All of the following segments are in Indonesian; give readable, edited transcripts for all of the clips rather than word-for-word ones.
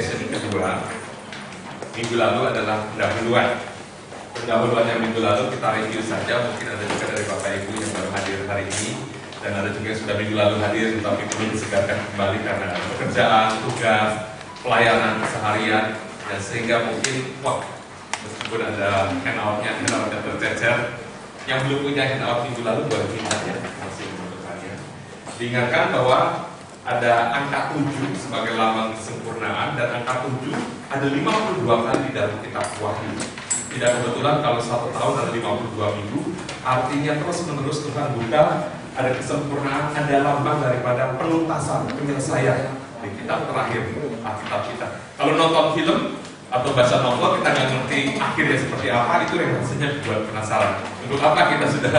session kedua. Minggu lalu adalah pendahuluan. Pendahuluannya minggu lalu kita review saja. Mungkin ada juga dari Bapak Ibu yang baru hadir hari ini, dan ada juga yang sudah minggu lalu hadir tetapi perlu disegarkan kembali karena pekerjaan, tugas, pelayanan seharian, dan sehingga mungkin meskipun ada handoutnya tercecer. Yang belum punya handout minggu lalu boleh minta ya, masih membutuhkannya. Diingatkan bahwa ada angka 7 sebagai lambang kesempurnaan, dan angka 7 ada 52 kali di dalam kitab Wahyu. Tidak kebetulan kalau 1 tahun ada 52 minggu, artinya terus-menerus Tuhan buka, ada kesempurnaan, ada lambang daripada penuntasan, penyelesaian di kitab terakhir, Alkitab kita. Kalau nonton film atau baca novel kita nggak ngerti akhirnya seperti apa, itu yang rasanya buat penasaran. Untuk apa kita sudah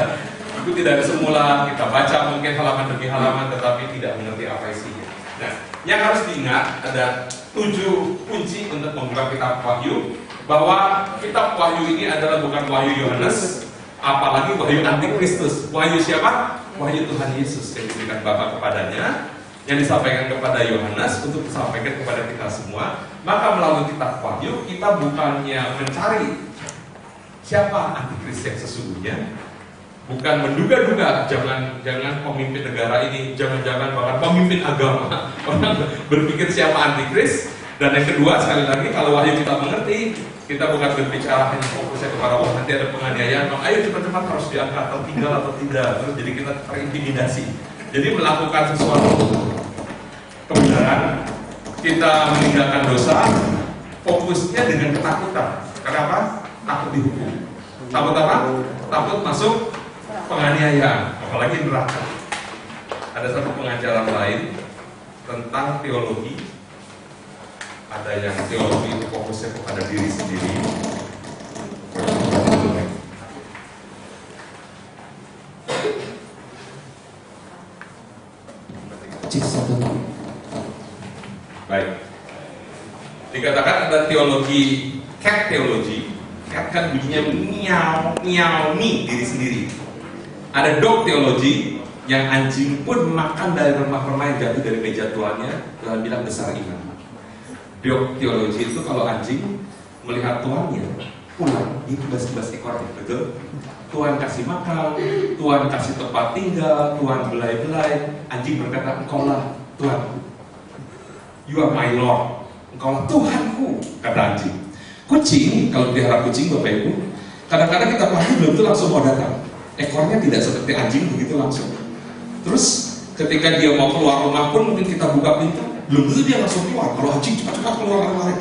ikuti dari semula, kita baca mungkin halaman demi halaman tetapi tidak mengerti apa isinya. Nah, yang harus diingat ada 7 kunci untuk membuka kitab Wahyu, bahwa kitab Wahyu ini adalah bukan Wahyu Yohanes, apalagi Wahyu Antikristus. Wahyu siapa? Wahyu Tuhan Yesus yang diberikan Bapa kepadanya, yang disampaikan kepada Yohanes untuk disampaikan kepada kita semua. Maka melalui kitab Wahyu kita bukannya mencari siapa antikris yang sesungguhnya, bukan menduga-duga, jangan pemimpin negara ini, jangan bahkan pemimpin agama orang berpikir siapa antikris. Dan yang kedua, sekali lagi, kalau Wahyu kita mengerti, kita bukan berbicara hanya fokusnya kepada nanti ada penganiayaan, ayo cepat-cepat harus diangkat atau tinggal atau tidak, terus jadi kita terintimidasi. Jadi melakukan sesuatu kebenaran, kita meninggalkan dosa, fokusnya dengan ketakutan. Kenapa? Takut dihukum. Takut apa? Takut masuk penganiayaan, apalagi neraka. Ada satu pengajaran lain tentang teologi. Ada yang teologi itu fokusnya kepada diri sendiri. Baik. Dikatakan ada teologi cat teologi. Cat kan bunyinya miau diri sendiri. Ada dog teologi yang anjing pun makan dari remah-remah yang jatuh dari meja tuannya, Tuhan bilang besar iman. Dog teologi itu kalau anjing melihat tuannya pulang, dia kebas-kebas ekornya, betul? Tuhan kasih makan, Tuhan kasih tempat tinggal, Tuhan belai-belai. Anjing berkata, engkaulah Tuhanku, you are my Lord, engkaulah Tuhanku, kata anjing. Kucing, kalau pelihara kucing Bapak Ibu, kadang-kadang kita panggil belum itu langsung mau datang. Ekornya tidak seperti anjing begitu langsung. Terus ketika dia mau keluar rumah pun mungkin kita buka pintu, belum tentu dia langsung keluar. Kalau anjing cepat-cepat keluar kemarin,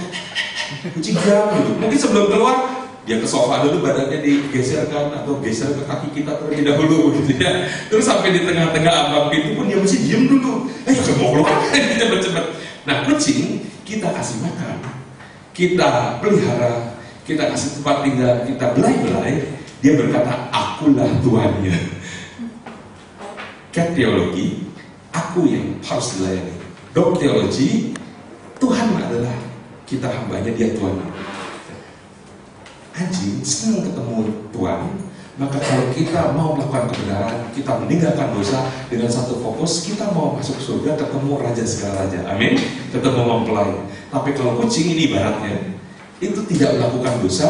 kucing diam gitu. Mungkin sebelum keluar dia ke sofa dulu, badannya digeserkan atau geser ke kaki kita terlebih dahulu gitu ya. Terus sampai di tengah-tengah ambang pintu pun dia mesti diam dulu. Mau keluar cepet-cepet. Nah, kucing kita kasih makan, kita pelihara, kita kasih tempat tinggal, kita belai-belai, dia berkata, akulah tuannya. Cat teologi, aku yang harus dilayani. Dog teologi, Tuhan adalah kita hambanya, dia Tuhan. Anjing senang ketemu Tuhan, maka kalau kita mau melakukan kebenaran, kita meninggalkan dosa dengan satu fokus, kita mau masuk surga, ketemu Raja segala raja, amin, ketemu mempelai. Tapi kalau kucing ini ibaratnya, itu tidak melakukan dosa,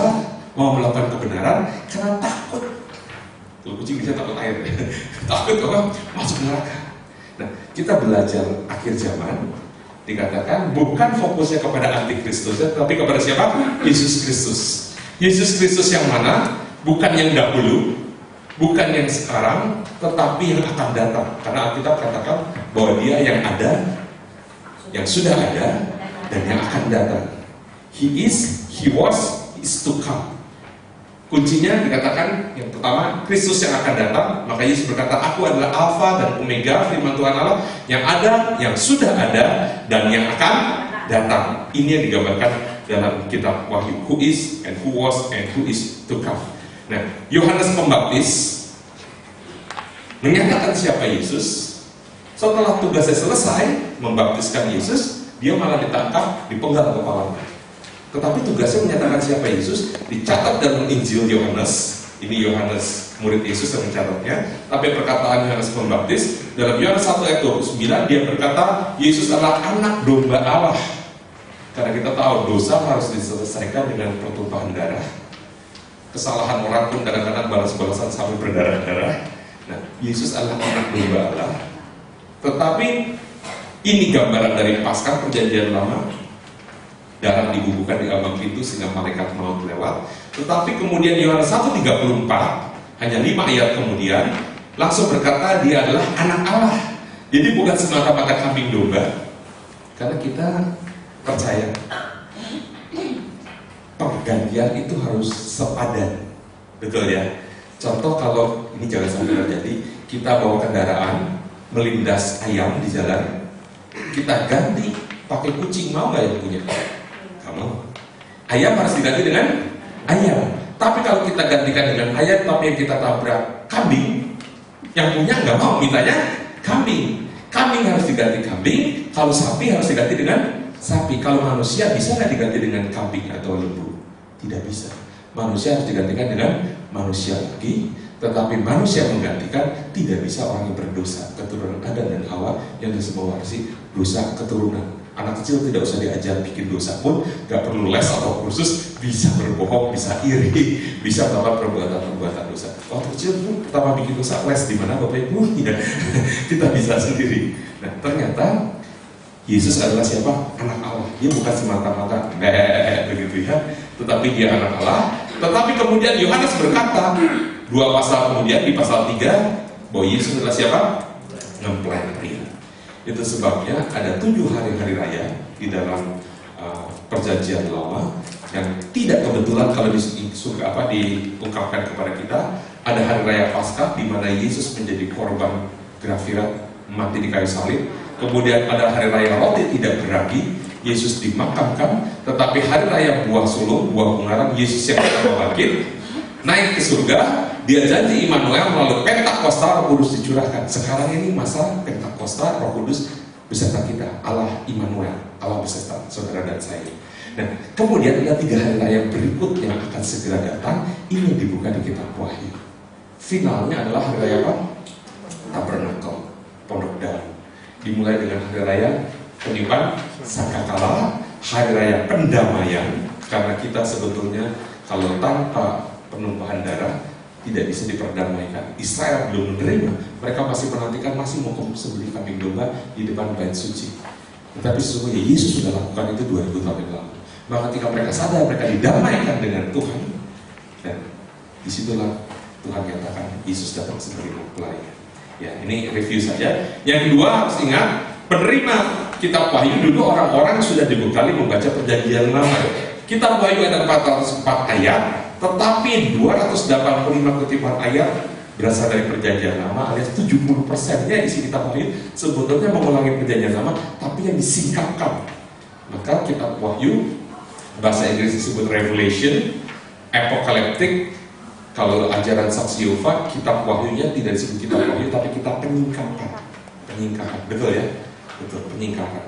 mau melakukan kebenaran karena takut. Kalau kucing bisa takut air, takut apa? Masuk neraka. Nah, kita belajar akhir zaman, dikatakan bukan fokusnya kepada antikristus, tapi kepada siapa? Yesus Kristus. Yesus Kristus yang mana? Bukan yang dahulu, bukan yang sekarang, tetapi yang akan datang. Karena Alkitab katakan bahwa dia yang ada, yang sudah ada, dan yang akan datang. He is, he was, is to come. Kuncinya dikatakan yang pertama, Kristus yang akan datang. Maka Yesus berkata, aku adalah Alfa dan Omega, firman Tuhan Allah, yang ada, yang sudah ada, dan yang akan datang. Ini yang digambarkan dalam kitab Wahyu. Who is, and who was, and who is to come. Nah, Yohanes Pembaptis menyatakan siapa Yesus. Setelah tugasnya selesai membaptiskan Yesus, dia malah ditangkap, dipenggal kepalanya. Tetapi tugasnya menyatakan siapa Yesus dicatat dalam Injil Yohanes. Ini Yohanes murid Yesus yang mencatatnya. Tapi perkataan Yohanes Pembaptis dalam Yohanes 1 ayat 29, dia berkata Yesus adalah anak domba Allah Karena kita tahu dosa harus diselesaikan dengan pertumpahan darah. Kesalahan orang pun kadang-kadang balas-balasan sampai berdarah-darah. Nah, Yesus adalah anak domba Allah. Tetapi ini gambaran dari Paskah Perjanjian Lama. Darah dibubuhkan di ambang pintu sehingga malaikat maut lewat. Tetapi kemudian Yohanes 1:34, hanya 5 ayat kemudian, langsung berkata dia adalah anak Allah. Jadi bukan semata-mata kambing domba. Karena kita percaya pergantian itu harus sepadan. Betul ya? Contoh kalau ini jangan sampai terjadi, kita bawa kendaraan melindas ayam di jalan, kita ganti pakai kucing, mau nggak yang punya? Nggak mau. Ayam harus diganti dengan ayam. Tapi kalau kita gantikan dengan ayam, tapi yang kita tabrak kambing, yang punya nggak mau, mintanya kambing. Kambing harus diganti kambing, kalau sapi harus diganti dengan sapi. Kalau manusia bisa nggak diganti dengan kambing atau lembu? Tidak bisa. Manusia harus digantikan dengan manusia lagi. Tetapi manusia menggantikan tidak bisa orang yang berdosa. Keturunan Adam dan Hawa yang disebut warisi dosa keturunan. Anak kecil tidak usah diajar bikin dosa pun, gak perlu les atau kursus, bisa berbohong, bisa iri, bisa melakukan perbuatan-perbuatan dosa. Waktu kecil pun pertama bikin dosa, les di mana Bapak Ibu? Tidak, kita bisa sendiri. Nah, ternyata Yesus adalah siapa? Anak Allah. Dia bukan semata-mata begitu ya, tetapi dia anak Allah. Tetapi kemudian Yohanes berkata 2 pasal kemudian di pasal 3 bahwa Yesus adalah siapa? Mempelai pria. Itu sebabnya ada 7 hari-hari raya di dalam Perjanjian Lama yang tidak kebetulan kalau diungkapkan kepada kita. Ada hari raya Paskah di mana Yesus menjadi korban grafirat, mati di kayu salib. Kemudian ada hari raya roti tidak beragi, Yesus dimakamkan. Tetapi hari raya buah sulung, buah ungaran, Yesus yang pertama bangkit, naik ke surga. Dia janji Immanuel melalui Pentakosta Roh Kudus dicurahkan. Sekarang ini masa Pentakosta Roh Kudus beserta kita, Allah Immanuel, Allah beserta saudara dan saya. Dan kemudian ada 3 hari raya berikut yang akan segera datang. Ini dibuka di kitab Wahyu. Finalnya adalah hari raya apa? Tabernakel, Pondok Daun. Dimulai dengan hari raya Penyimpan Sangkakala, hari raya pendamaian. Karena kita sebetulnya kalau tanpa penumpahan darah tidak bisa diperdamaikan. Israel belum menerima, mereka masih menantikan, masih mau sembelih kambing domba di depan bait suci. Tetapi sesungguhnya Yesus sudah lakukan itu 2000 tahun yang lalu. Maka ketika mereka sadar, mereka didamaikan dengan Tuhan, dan disitulah Tuhan nyatakan Yesus datang sebagai mempelai. Ya, ini review saja. Yang kedua harus ingat, penerima kitab Wahyu dulu orang-orang sudah dibekali membaca Perjanjian Lama. Kitab Wahyu ada 404 ayat. Tetapi 285 kutipan ayat berasal dari Perjanjian Lama, alias 70%-nya isi kitab Wahyu sebetulnya mengulangi Perjanjian Lama, tapi yang disingkapkan. Maka kitab Wahyu, bahasa Inggris disebut Revelation, Apocalyptic. Kalau ajaran Saksi Yehova, kitab Wahyunya tidak disebut kitab Wahyu, tapi kitab penyingkapan. Penyingkapan, betul ya? Betul, penyingkapan.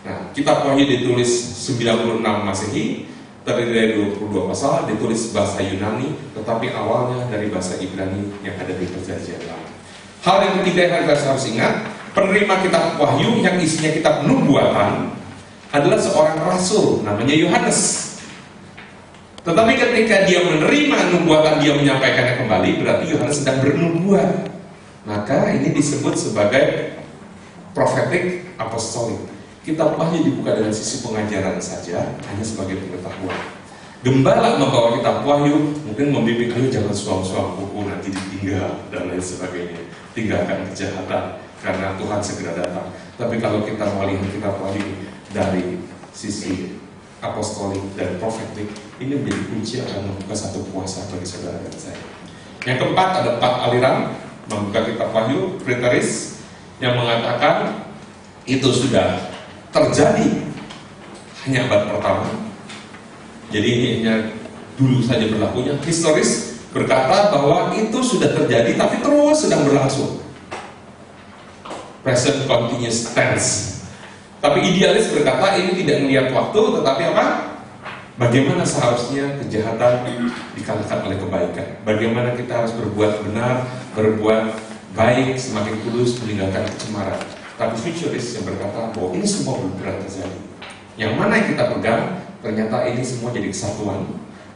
Nah, kitab Wahyu ditulis 96 Masehi, terdiri dari 22 pasal, ditulis bahasa Yunani, tetapi awalnya dari bahasa Ibrani yang ada di Perjanjian Lama. Hal yang ketiga yang kita harus ingat, penerima kitab Wahyu yang isinya kitab nubuatan adalah seorang rasul, namanya Yohanes. Tetapi ketika dia menerima nubuatan, dia menyampaikannya kembali, berarti Yohanes sedang bernubuat. Maka ini disebut sebagai prophetic apostolik. Kitab Wahyu dibuka dengan sisi pengajaran saja, hanya sebagai pengetahuan. Gembala membawa kitab Wahyu mungkin membimbing, ayo jangan suam-suam buku nanti ditinggal dan lain sebagainya. Tinggalkan kejahatan karena Tuhan segera datang. Tapi kalau kita melihat kitab Wahyu dari sisi apostolik dan profetik, ini menjadi kunci akan membuka satu kuasa bagi saudara dan saya. Yang keempat, ada 4 aliran membuka kitab Wahyu. Preteris yang mengatakan itu sudah terjadi hanya abad pertama. Jadi ini hanya dulu saja berlakunya. Historis berkata bahwa itu sudah terjadi tapi terus sedang berlangsung. Present continuous tense. Tapi idealis berkata ini tidak melihat waktu, tetapi apa? Bagaimana seharusnya kejahatan dikalahkan oleh kebaikan. Bagaimana kita harus berbuat benar, berbuat baik, semakin kudus, meninggalkan kecemaran. Tapi futuris yang berkata bahwa ini semua belum pernah terjadi. Yang mana yang kita pegang, ternyata ini semua jadi kesatuan.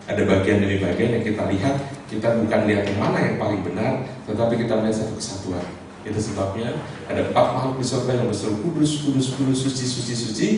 Ada bagian demi bagian yang kita lihat, kita bukan lihat yang mana yang paling benar, tetapi kita melihat satu kesatuan. Itu sebabnya ada 4 makhluk di surga yang berseru kudus, kudus, kudus, suci, suci, suci,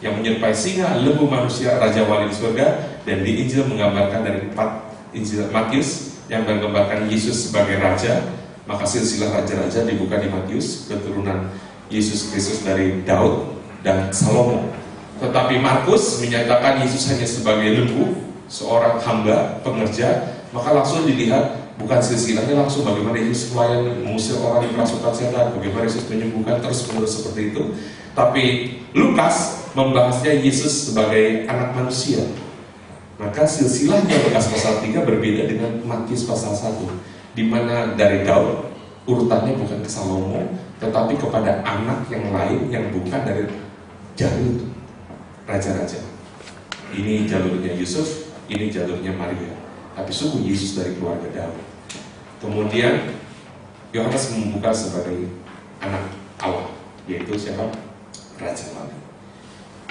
yang menyerupai singa, lembu manusia, raja wali di surga. Dan di Injil menggambarkan dari 4 Injil Matius yang menggambarkan Yesus sebagai raja. Maka silsilah raja-raja dibuka di Matius, keturunan Yesus Kristus dari Daud dan Salomo. Tetapi Markus menyatakan Yesus hanya sebagai lembu, seorang hamba, pengerja. Maka langsung dilihat bukan silsilahnya, langsung bagaimana Yesus melayani, mengusir orang di kerasukan setan, bagaimana Yesus menyembuhkan terus-menerus seperti itu. Tapi Lukas membahasnya Yesus sebagai anak manusia. Maka silsilahnya Lukas pasal 3 berbeda dengan Matius pasal 1, di mana dari Daud urutannya bukan ke Salomo, tetapi kepada anak yang lain yang bukan dari jalur raja-raja. Ini jalurnya Yusuf, ini jalurnya Maria. Tapi sungguh Yesus dari keluarga Daud. Kemudian Yohanes membuka sebagai anak Allah, yaitu siapa? Raja Wali.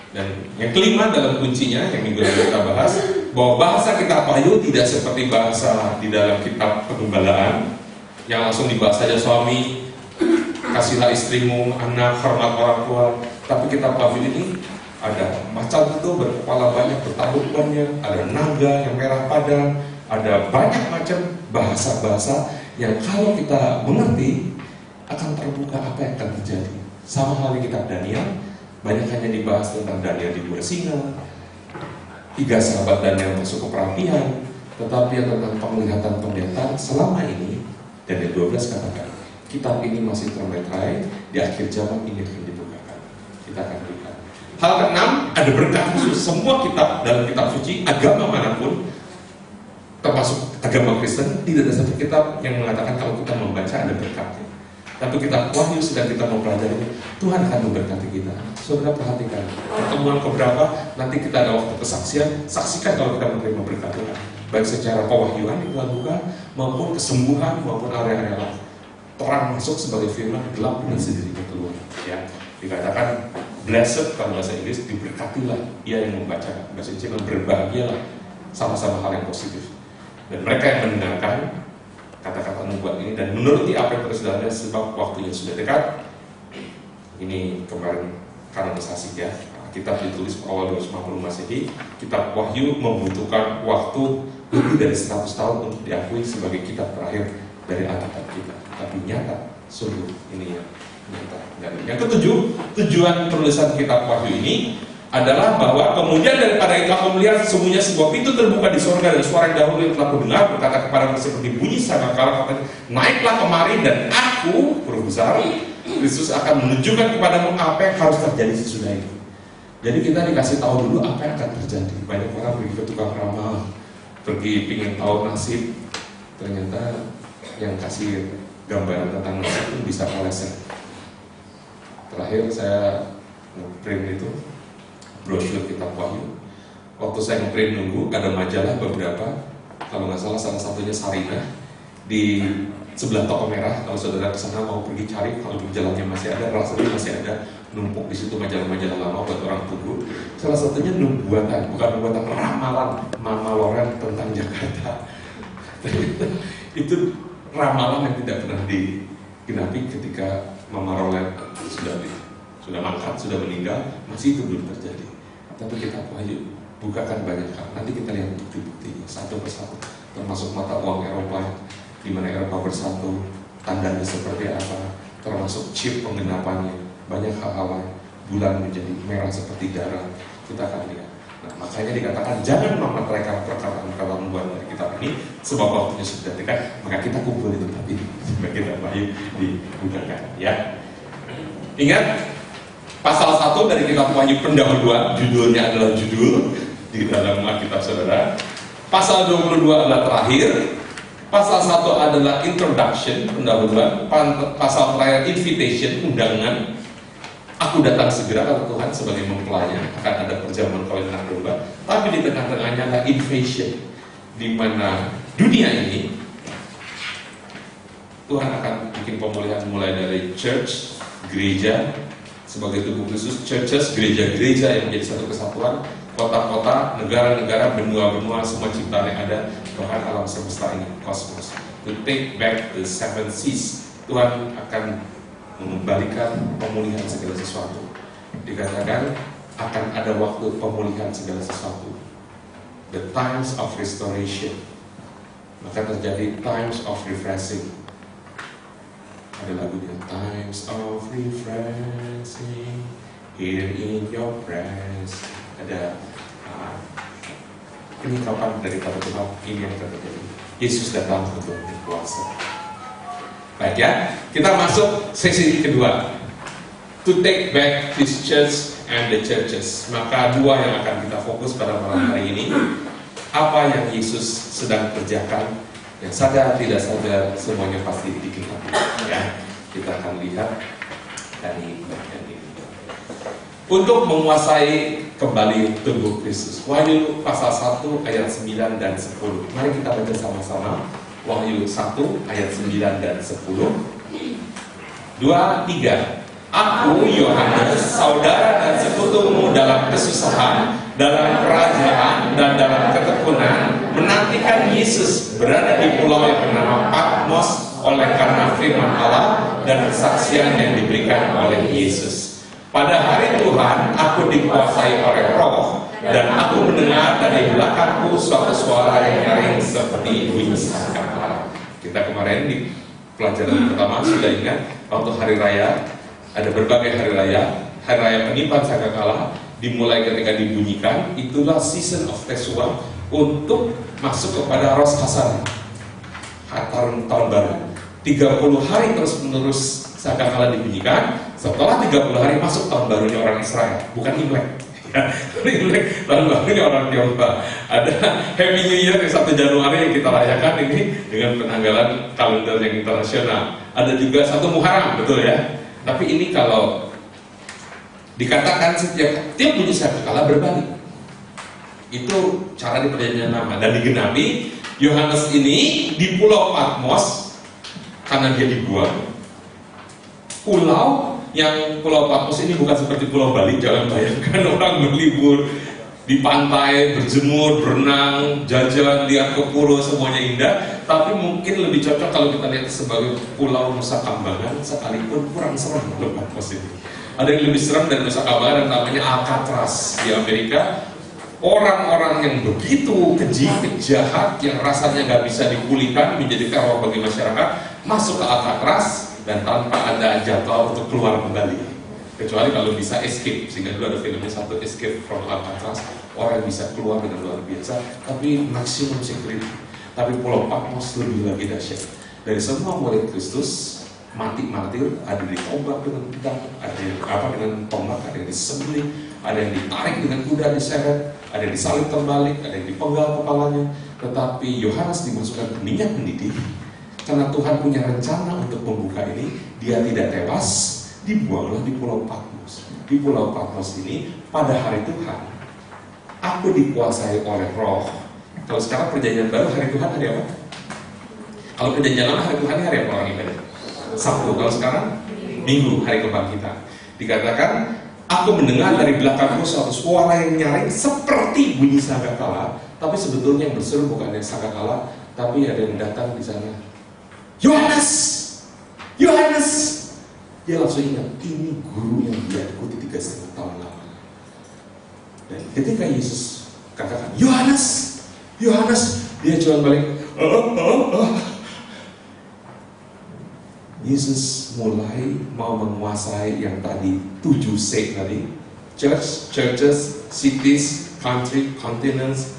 Dan yang kelima dalam kuncinya yang minggu lalu kita bahas, bahwa bahasa kitab Wahyu tidak seperti bahasa di dalam kitab Penggembalaan yang langsung dibahas saja suami, kasihlah istrimu, anak, hormat orang tua. Tapi kitab Wahyu ini ada macan itu berkepala banyak, bertabuk banyak, ada naga yang merah padam, ada banyak macam bahasa-bahasa yang kalau kita mengerti akan terbuka apa yang akan terjadi. Sama halnya kitab Daniel, banyak hanya dibahas tentang Daniel di gua singa, 3 sahabat Daniel masuk ke perapian, tetapi yang tentang penglihatan pendeta selama ini, Daniel 12 katakan, kitab ini masih termeterai, di akhir zaman ini akan dibukakan. Kita akan lihat. Hal ke-6, ada berkat khusus. Semua kitab dalam kitab suci, agama manapun, termasuk agama Kristen, tidak ada satu kitab yang mengatakan kalau kita membaca ada berkatnya. Tapi kitab Wahyu sedang kita mempelajari, Tuhan akan memberkati kita. Saudara perhatikan, pertemuan keberapa nanti kita ada waktu kesaksian, saksikan kalau kita menerima berkat Tuhan, baik secara pewahyuan yang Tuhan buka, maupun kesembuhan, maupun area-area lain. Terang masuk sebagai firman, gelap dengan sendirinya keluar. Ya, dikatakan blessed kalau bahasa Inggris, diberkatilah ia yang membaca. Bahasa Inggris berbahagialah, sama-sama hal yang positif. Dan mereka yang mendengarkan kata-kata nubuat ini dan menuruti apa yang tersedia, sebab waktunya sudah dekat. Ini kemarin kanonisasi ya, kitab ditulis awal 250 Masehi. Kitab Wahyu membutuhkan waktu lebih dari 100 tahun untuk diakui sebagai kitab terakhir dari Alkitab kita. Tapi nyata, sungguh ini ya nyata. Dan yang ketujuh, tujuan penulisan kitab Wahyu ini adalah bahwa kemudian daripada itu aku melihat sesungguhnya sebuah pintu terbuka di surga, dan suara yang dahulu yang telah kudengar berkata kepadaku seperti bunyi sangkakala, katanya, naiklah kemari dan aku berusaha Kristus akan menunjukkan kepadamu apa yang harus terjadi sesudah itu. Jadi kita dikasih tahu dulu apa yang akan terjadi. Banyak orang pergi ke tukang ramal, pergi pingin tahu nasib, ternyata yang kasih gambaran tentang nasib itu bisa meleset. Terakhir saya nge-print itu brosur kitab Wahyu. Waktu saya nge-print nunggu, ada majalah beberapa, kalau nggak salah satunya Sarinah di sebelah toko merah. Kalau saudara kesana mau pergi cari, kalau di jalannya masih ada, rasanya masih ada numpuk di situ majalah-majalah lama buat orang tunggu. Salah satunya nubuatan, bukan nubuatan, ramalan Mama Loren tentang Jakarta. Itu ramalan yang tidak pernah digenapi ketika Mama Loren sudah mangkat, sudah meninggal, masih itu belum terjadi. Tapi kita Wahyu bukakan banyak hal. Nanti kita lihat bukti-buktinya satu persatu, termasuk mata uang Eropa, di mana Eropa bersatu, tandanya seperti apa, termasuk chip penggenapannya, banyak hal-hal lain. Bulan menjadi merah seperti darah, kita akan lihat. Nah, makanya dikatakan jangan memeteraikan perkataan-perkataan nubuat dari kitab ini, sebab waktunya sudah dekat. Maka kita kumpul di tempat ini supaya kita Wahyu dibukakan. Ya, ingat. Pasal 1 dari kitab Wahyu pendahuluan, judulnya adalah judul di dalam Alkitab saudara. Pasal 22 adalah terakhir. Pasal 1 adalah introduction, pendahuluan. Pasal terakhir invitation, undangan. Aku datang segera kalau Tuhan sebagai mempelainya, akan ada perjamuan kawin anak domba. Tapi di tengah-tengahnya adalah invasion, di mana dunia ini Tuhan akan bikin pemulihan mulai dari church, gereja, sebagai tubuh Kristus, churches, gereja-gereja yang menjadi satu kesatuan, kota-kota, negara-negara, benua-benua, semua ciptaan yang ada, bahkan alam semesta ini, kosmos. To take back the seven seas, Tuhan akan mengembalikan pemulihan segala sesuatu. Dikatakan akan ada waktu pemulihan segala sesuatu. The times of restoration. Maka terjadi times of refreshing. Ada lagunya, times of refreshing here in your presence. Ada penyikapan daripada Tuhan, ini yang terjadi. Yesus datang untuk berkuasa. Baik ya, kita masuk sesi kedua. To take back this church and the churches. Maka dua yang akan kita fokus pada malam hari ini. Apa yang Yesus sedang kerjakan, yang sadar tidak sadar semuanya pasti bikin takut. Ya, kita akan lihat dari bagian ini. Untuk menguasai kembali tubuh Kristus. Wahyu pasal 1 ayat 9 dan 10. Mari kita baca sama-sama. Wahyu 1 ayat 9 dan 10. 2, 3. Aku Yohanes, saudara dan sekutumu dalam kesusahan, dalam kerajaan dan dalam ketekunan, menantikan Yesus berada di pulau yang bernama Patmos oleh karena firman Allah dan kesaksian yang diberikan oleh Yesus. Pada hari Tuhan, aku dikuasai oleh Roh dan aku mendengar dari belakangku suatu suara yang nyaring seperti bunyi sangkakala. Kita kemarin di pelajaran pertama sudah ingat waktu hari raya. Ada berbagai hari raya penipan sangkakala dimulai ketika dibunyikan, itulah season of Teshuvah untuk masuk kepada Rosh Hashanah, tahun baru. 30 hari terus menerus sangkakala dibunyikan. Setelah 30 hari masuk tahun barunya orang Israel, bukan Imlek. Imlek tahun barunya orang Tionghoa. Ada Happy New Year di 1 Januari yang kita rayakan ini dengan penanggalan kalender yang internasional. Ada juga 1 Muharram, betul ya. Tapi ini kalau dikatakan tiap bunyi sangkakala berbalik. Itu cara di perjanjian lama dan digenapi. Yohanes ini di Pulau Patmos karena dia dibuang. Pulau Patmos ini bukan seperti Pulau Bali. Jangan bayangkan orang berlibur di pantai, berjemur, berenang, jajan, lihat ke pura, semuanya indah. Tapi mungkin lebih cocok kalau kita lihat sebagai Pulau Nusa Kambangan, sekalipun kurang serem Pulau Patmos ini. Ada yang lebih serem dari Nusa Kambangan, namanya Alcatraz di Amerika. Orang-orang yang begitu keji, jahat, yang rasanya nggak bisa dipulihkan, menjadi teror bagi masyarakat, masuk ke Alcatraz dan tanpa ada jadwal untuk keluar kembali. Kecuali kalau bisa escape, sehingga dulu ada filmnya satu, Escape from Alcatraz. Orang bisa keluar dengan luar biasa, tapi maksimum security. Tapi Pulau Patmos lebih lagi dahsyat. Dari semua murid Kristus mati martir, ada yang ditombak dengan pedang, ada yang dengan tombak, ada yang disembelih, ada yang ditarik dengan kuda diseret, ada yang disalib terbalik, ada yang dipenggal kepalanya. Tetapi Yohanes dimasukkan ke minyak mendidih karena Tuhan punya rencana untuk membuka ini. Dia tidak tewas, dibuanglah di Pulau Patmos. Di Pulau Patmos ini pada hari Tuhan, aku dikuasai oleh Roh. Kalau sekarang perjanjian baru hari Tuhan hari apa? Kalau perjanjian lama hari Tuhan hari apa orang ibadah? Sabtu. Kalau sekarang Minggu, hari kebangkitan. Dikatakan, aku mendengar dari belakangku suatu suara yang nyaring seperti bunyi sangkakala. Tapi sebetulnya yang berseru bukan yang sangkakala, tapi ada yang datang di sana. Yohanes, Yohanes. Dia langsung ingat, ini guru yang dia ikuti 3,5 tahun lamanya. Dan ketika Yesus katakan, Yohanes, Yohanes, dia cuma balik, Yesus mulai mau menguasai yang tadi 7C tadi. Church, churches, cities, country, continents,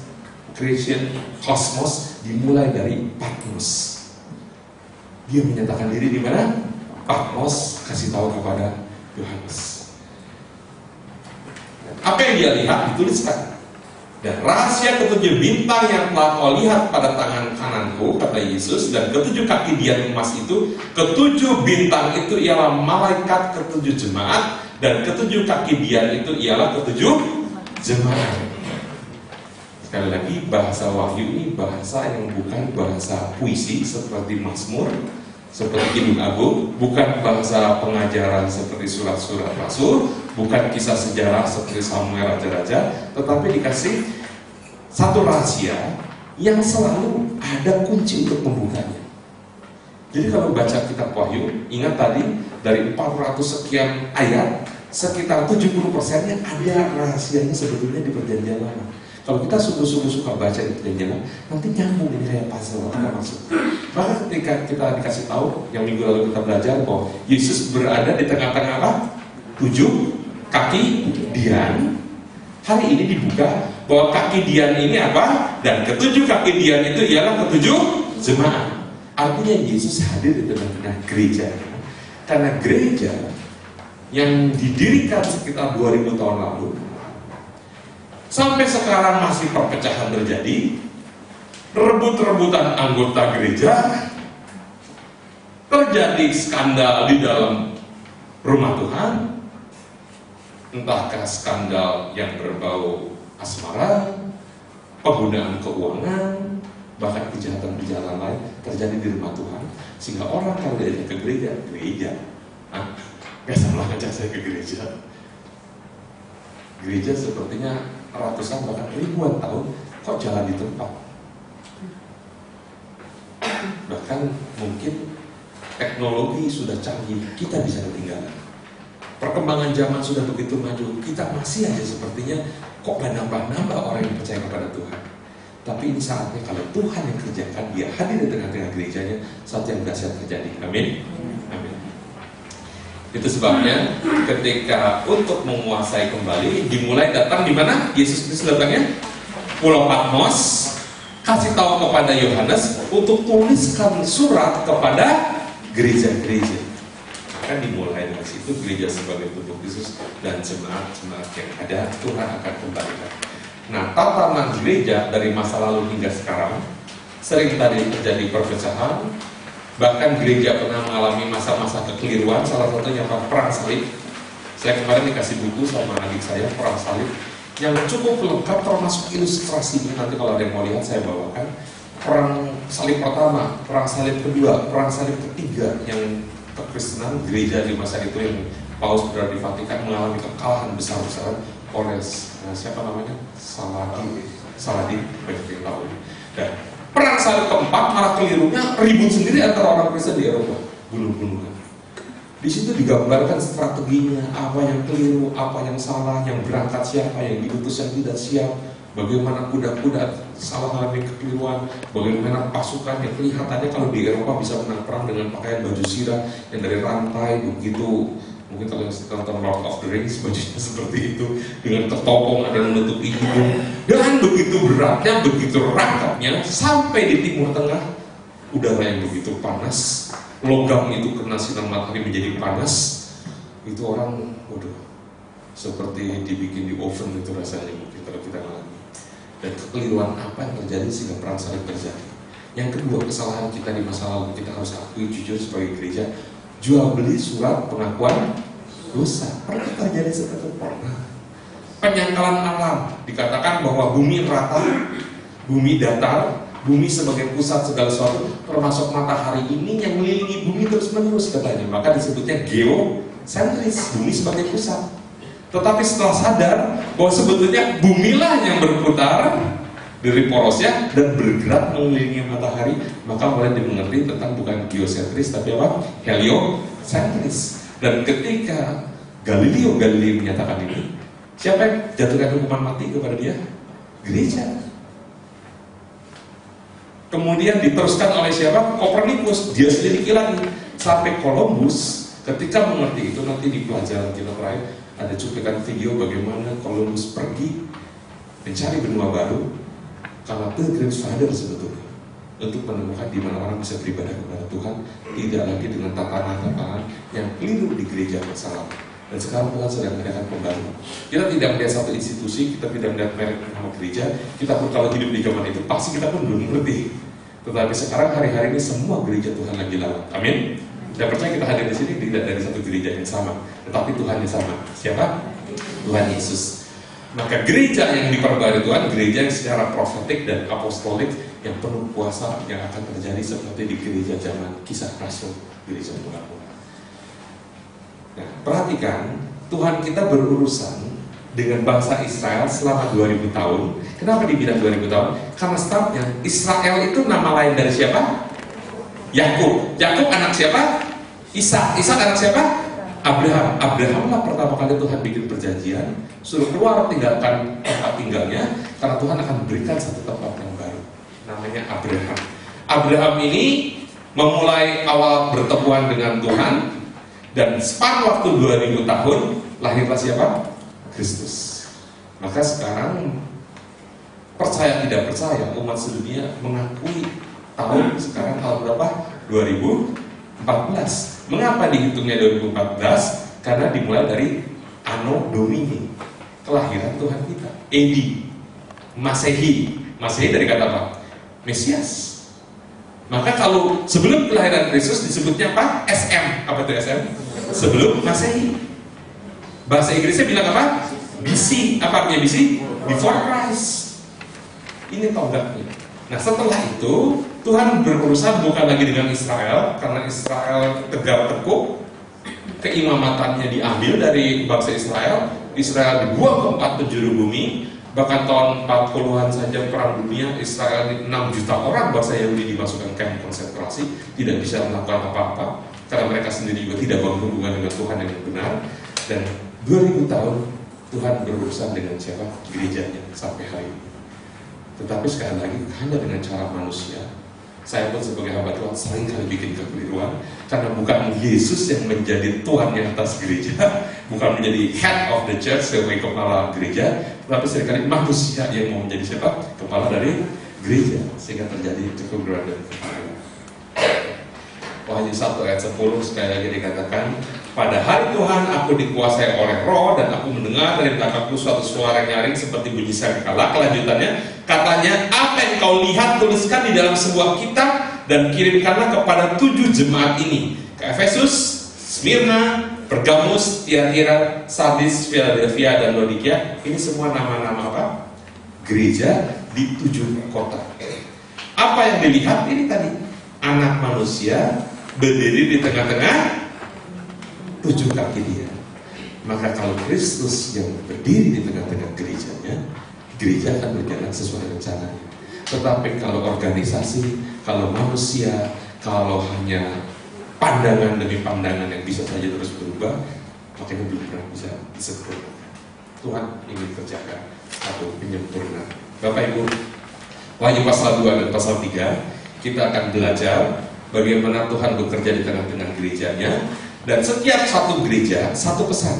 creation, cosmos, dimulai dari Patmos. Dia menyatakan diri di mana? Patmos, kasih tahu kepada Yohanes. Apa yang dia lihat dituliskan. Dan rahasia ketujuh bintang yang telah kau lihat pada tangan kananku, kata Yesus, dan ketujuh kaki dian emas itu, ketujuh bintang itu ialah malaikat ketujuh jemaat, dan ketujuh kaki dian itu ialah ketujuh jemaat. Sekali lagi, bahasa Wahyu ini bahasa yang bukan bahasa puisi seperti Mazmur, seperti Kidung Agung, bukan bahasa pengajaran seperti surat-surat Rasul, bukan kisah sejarah seperti Samuel Raja-Raja, tetapi dikasih satu rahasia yang selalu ada kunci untuk membukanya. Jadi kalau baca kitab Wahyu, ingat tadi dari 400 sekian ayat, sekitar 70%-nya ada rahasianya sebetulnya di Perjanjian Lama. Kalau kita sungguh-sungguh suka baca di Perjanjian Lama, nanti nyambung ini kayak puzzle apa maksud. Maka ketika kita dikasih tahu, yang minggu lalu kita belajar bahwa Yesus berada di tengah-tengah apa? 7 kaki dian. Hari ini dibuka bahwa kaki dian ini apa? Dan ketujuh kaki dian itu ialah ketujuh jemaat. Artinya Yesus hadir di tengah-tengah gereja. Karena gereja yang didirikan sekitar 2000 tahun lalu sampai sekarang masih perpecahan terjadi, rebut-rebutan anggota gereja, terjadi skandal di dalam rumah Tuhan, entahkah skandal yang berbau asmara, penggunaan keuangan, bahkan kejahatan-kejahatan lain terjadi di rumah Tuhan, sehingga orang kalau diajak ke gereja, gak salah ngajak saya ke gereja. Gereja sepertinya ratusan bahkan ribuan tahun kok jalan di tempat. Bahkan mungkin teknologi sudah canggih, kita bisa ketinggalan. Perkembangan zaman sudah begitu maju, kita masih aja sepertinya kok gak nambah-nambah orang yang percaya kepada Tuhan. Tapi ini saatnya kalau Tuhan yang kerjakan, Dia hadir di tengah-tengah gerejanya, saat yang dahsyat terjadi. Amin. Amin. Itu sebabnya ketika untuk menguasai kembali dimulai datang di mana Yesus Kristus datangnya? Pulau Patmos, kasih tahu kepada Yohanes untuk tuliskan surat kepada gereja-gereja. Akan dimulai dari situ gereja sebagai tubuh Kristus dan jemaat-jemaat yang ada Tuhan akan kembalikan. Nah, tatanan gereja dari masa lalu hingga sekarang sering tadi terjadi perpecahan. Bahkan gereja pernah mengalami masa-masa kekeliruan, salah satunya perang salib. Saya kemarin dikasih buku sama adik saya, Perang Salib, yang cukup lengkap termasuk ilustrasinya. Nanti kalau ada yang mau lihat saya bawakan. Perang salib pertama, perang salib kedua, perang salib ketiga, yang kekristenan gereja di masa itu yang Paulus berada di Vatikan mengalami kekalahan besar-besaran oleh siapa namanya? Saladin, banyak yang tahu. Dan perang salib keempat malah kelirunya ribut sendiri antara orang Kristen di Eropa, bunuh-bunuhan. Di situ digambarkan strateginya, apa yang keliru, apa yang salah, yang berangkat siapa, yang diutus yang tidak siap, bagaimana kuda-kuda salah mengalami kekeliruan, bagaimana pasukan yang kelihatannya kalau di Eropa bisa menang perang dengan pakaian baju sirah yang dari rantai begitu. Mungkin kalau nonton Lord of the Rings bajunya seperti itu, dengan ketopong ada yang menutupi hidung, dan begitu beratnya, begitu rangkapnya, sampai di Timur Tengah udara yang begitu panas, logam itu kena sinar matahari menjadi panas, itu orang, waduh, seperti dibikin di oven itu rasanya mungkin kalau kita ngalami. Dan kekeliruan apa yang terjadi sehingga perang salib terjadi. Yang kedua, kesalahan kita di masa lalu, kita harus akui jujur sebagai gereja. Jual beli surat pengakuan dosa pernah terjadi seperti itu, pernah. Penyangkalan alam, dikatakan bahwa bumi rata, bumi datar, bumi sebagai pusat segala sesuatu, termasuk matahari ini yang mengelilingi bumi terus menerus katanya. Maka disebutnya geosentris, bumi sebagai pusat. Tetapi setelah sadar bahwa sebetulnya bumilah yang berputar dari porosnya dan bergerak mengelilingi matahari, maka mulai dimengerti tentang bukan geosentris tapi apa? Heliosentris. Dan ketika Galileo menyatakan ini, siapa yang jatuhkan hukuman mati kepada dia? Gereja. Kemudian diteruskan oleh siapa? Kopernikus. Dia selidiki lagi sampai Columbus. Ketika mengerti itu, nanti di pelajaran kita terakhir ada cuplikan video bagaimana Columbus pergi mencari benua baru karena Pilgrim's Father sebetulnya, untuk menemukan di mana orang bisa beribadah kepada Tuhan, tidak lagi dengan tatanan-tatanan yang keliru di gereja masa lalu. Dan sekarang Tuhan sedang mengadakan pembaruan. Kita tidak melihat satu institusi, kita tidak melihat merek nama gereja. Kita pun kalau hidup di zaman itu pasti kita pun belum mengerti. Tetapi sekarang hari-hari ini semua gereja Tuhan lagi lawat. Amin. Saya percaya kita hadir di sini tidak dari satu gereja yang sama, tetapi Tuhan yang sama. Siapa? Tuhan Yesus. Maka gereja yang diperbarui Tuhan, gereja yang secara profetik dan apostolik yang penuh kuasa yang akan terjadi seperti di gereja zaman Kisah Rasul, gereja mula-mula. Nah, perhatikan, Tuhan kita berurusan dengan bangsa Israel selama 2000 tahun. Kenapa dibilang 2000 tahun? Karena startnya Israel itu nama lain dari siapa? Yakub. Yakub anak siapa? Ishak. Ishak anak siapa? Abraham. Abraham lah pertama kali Tuhan bikin perjanjian, suruh keluar tinggalkan tempat tinggalnya, karena Tuhan akan berikan satu tempat yang baru, namanya Abraham. Abraham ini memulai awal bertemuan dengan Tuhan, dan span waktu 2000 tahun lahirlah siapa? Kristus. Maka sekarang percaya tidak percaya, umat sedunia mengakui tahun sekarang tahun berapa? 2014. Mengapa dihitungnya 2014? Karena dimulai dari Anno Domini, kelahiran Tuhan kita. AD, Masehi. Masehi dari kata apa? Mesias. Maka kalau sebelum kelahiran Kristus disebutnya apa? SM. Apa itu SM? Sebelum Masehi. Bahasa Inggrisnya bilang apa? BC. Apa artinya BC? Before Christ. Ini tonggaknya. Nah, setelah itu Tuhan berurusan bukan lagi dengan Israel, karena Israel tegak tekuk, keimamatannya diambil dari bangsa Israel. Israel dibuang ke 4 penjuru bumi. Bahkan tahun 40-an saja perang dunia, Israel 6 juta orang bangsa Yahudi dimasukkan kamp konsentrasi, tidak bisa melakukan apa-apa karena mereka sendiri juga tidak berhubungan dengan Tuhan yang benar. Dan 2000 tahun Tuhan berurusan dengan siapa? Gerejanya sampai hari ini. Tetapi sekali lagi hanya dengan cara manusia. Saya pun sebagai hamba Tuhan sering kali bikin kekeliruan, karena bukan Yesus yang menjadi Tuhan yang atas gereja, bukan menjadi head of the church sebagai kepala gereja, tetapi seringkali manusia yang mau menjadi siapa? Kepala dari gereja, sehingga terjadi kekeliruan dan kekeliruan. Wahyu 1 ayat 10 sekali lagi dikatakan, pada hari Tuhan aku dikuasai oleh roh, dan aku mendengar dari belakangku suatu suara nyaring seperti bunyi sangkakala. Kelanjutannya katanya, apa yang kau lihat tuliskan di dalam sebuah kitab dan kirimkanlah kepada 7 jemaat ini, ke Efesus, Smyrna, Pergamus, Tiatira, Sardis, Philadelphia, dan Laodikia. Ini semua nama-nama apa? Gereja di 7 kota. Apa yang dilihat ini tadi? Anak manusia berdiri di tengah-tengah 7 kaki dia. Maka kalau Kristus yang berdiri di tengah-tengah gerejanya, gereja akan berjalan sesuai rencananya. Tetapi kalau organisasi, kalau manusia, kalau hanya pandangan demi pandangan yang bisa saja terus berubah, makanya belum pernah bisa disempurnakan. Tuhan ingin kerjakan satu penyempurnaan. Bapak Ibu, Wahyu pasal 2 dan pasal 3, kita akan belajar bagaimana Tuhan bekerja di tengah-tengah gerejanya. Dan setiap satu gereja, satu pesan.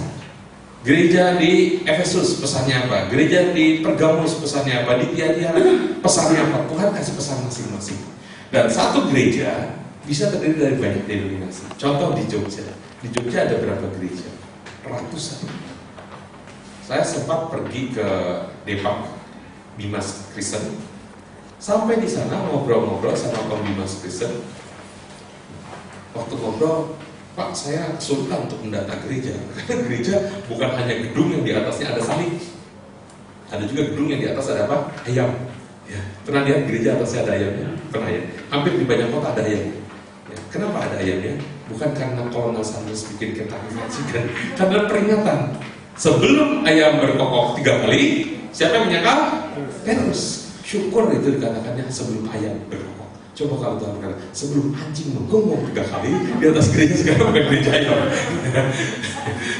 Gereja di Efesus pesannya apa? Gereja di Pergamus pesannya apa? Di Tiatira pesannya apa? Tuhan kasih pesan masing-masing. Dan satu gereja bisa terdiri dari banyak denominasi. Contoh di Jogja. Di Jogja ada berapa gereja? Ratusan. Saya sempat pergi ke Depak, Bimas Kristen. Sampai di sana ngobrol-ngobrol sama Bimas Kristen. Waktu ngobrol, Pak, saya kesulitan untuk mendata gereja. Karena gereja bukan hanya gedung yang di atasnya ada salib. Ada juga gedung yang di atas ada apa? Ayam. Ya. Pernah lihat gereja atasnya ada ayamnya? Pernah ya? Hampir di banyak kota ada ayam. Ya. Kenapa ada ayamnya? Bukan karena Kolonel Sanders bikin ketakutan, karena peringatan. Sebelum ayam berkokok 3 kali, siapa yang menyangkal? Petrus. Syukur itu dikatakannya sebelum ayam berkokok. Coba kalau Tuhan berkata, sebelum anjing menggonggong 3 kali di atas gereja, sekarang bukan gereja ayam.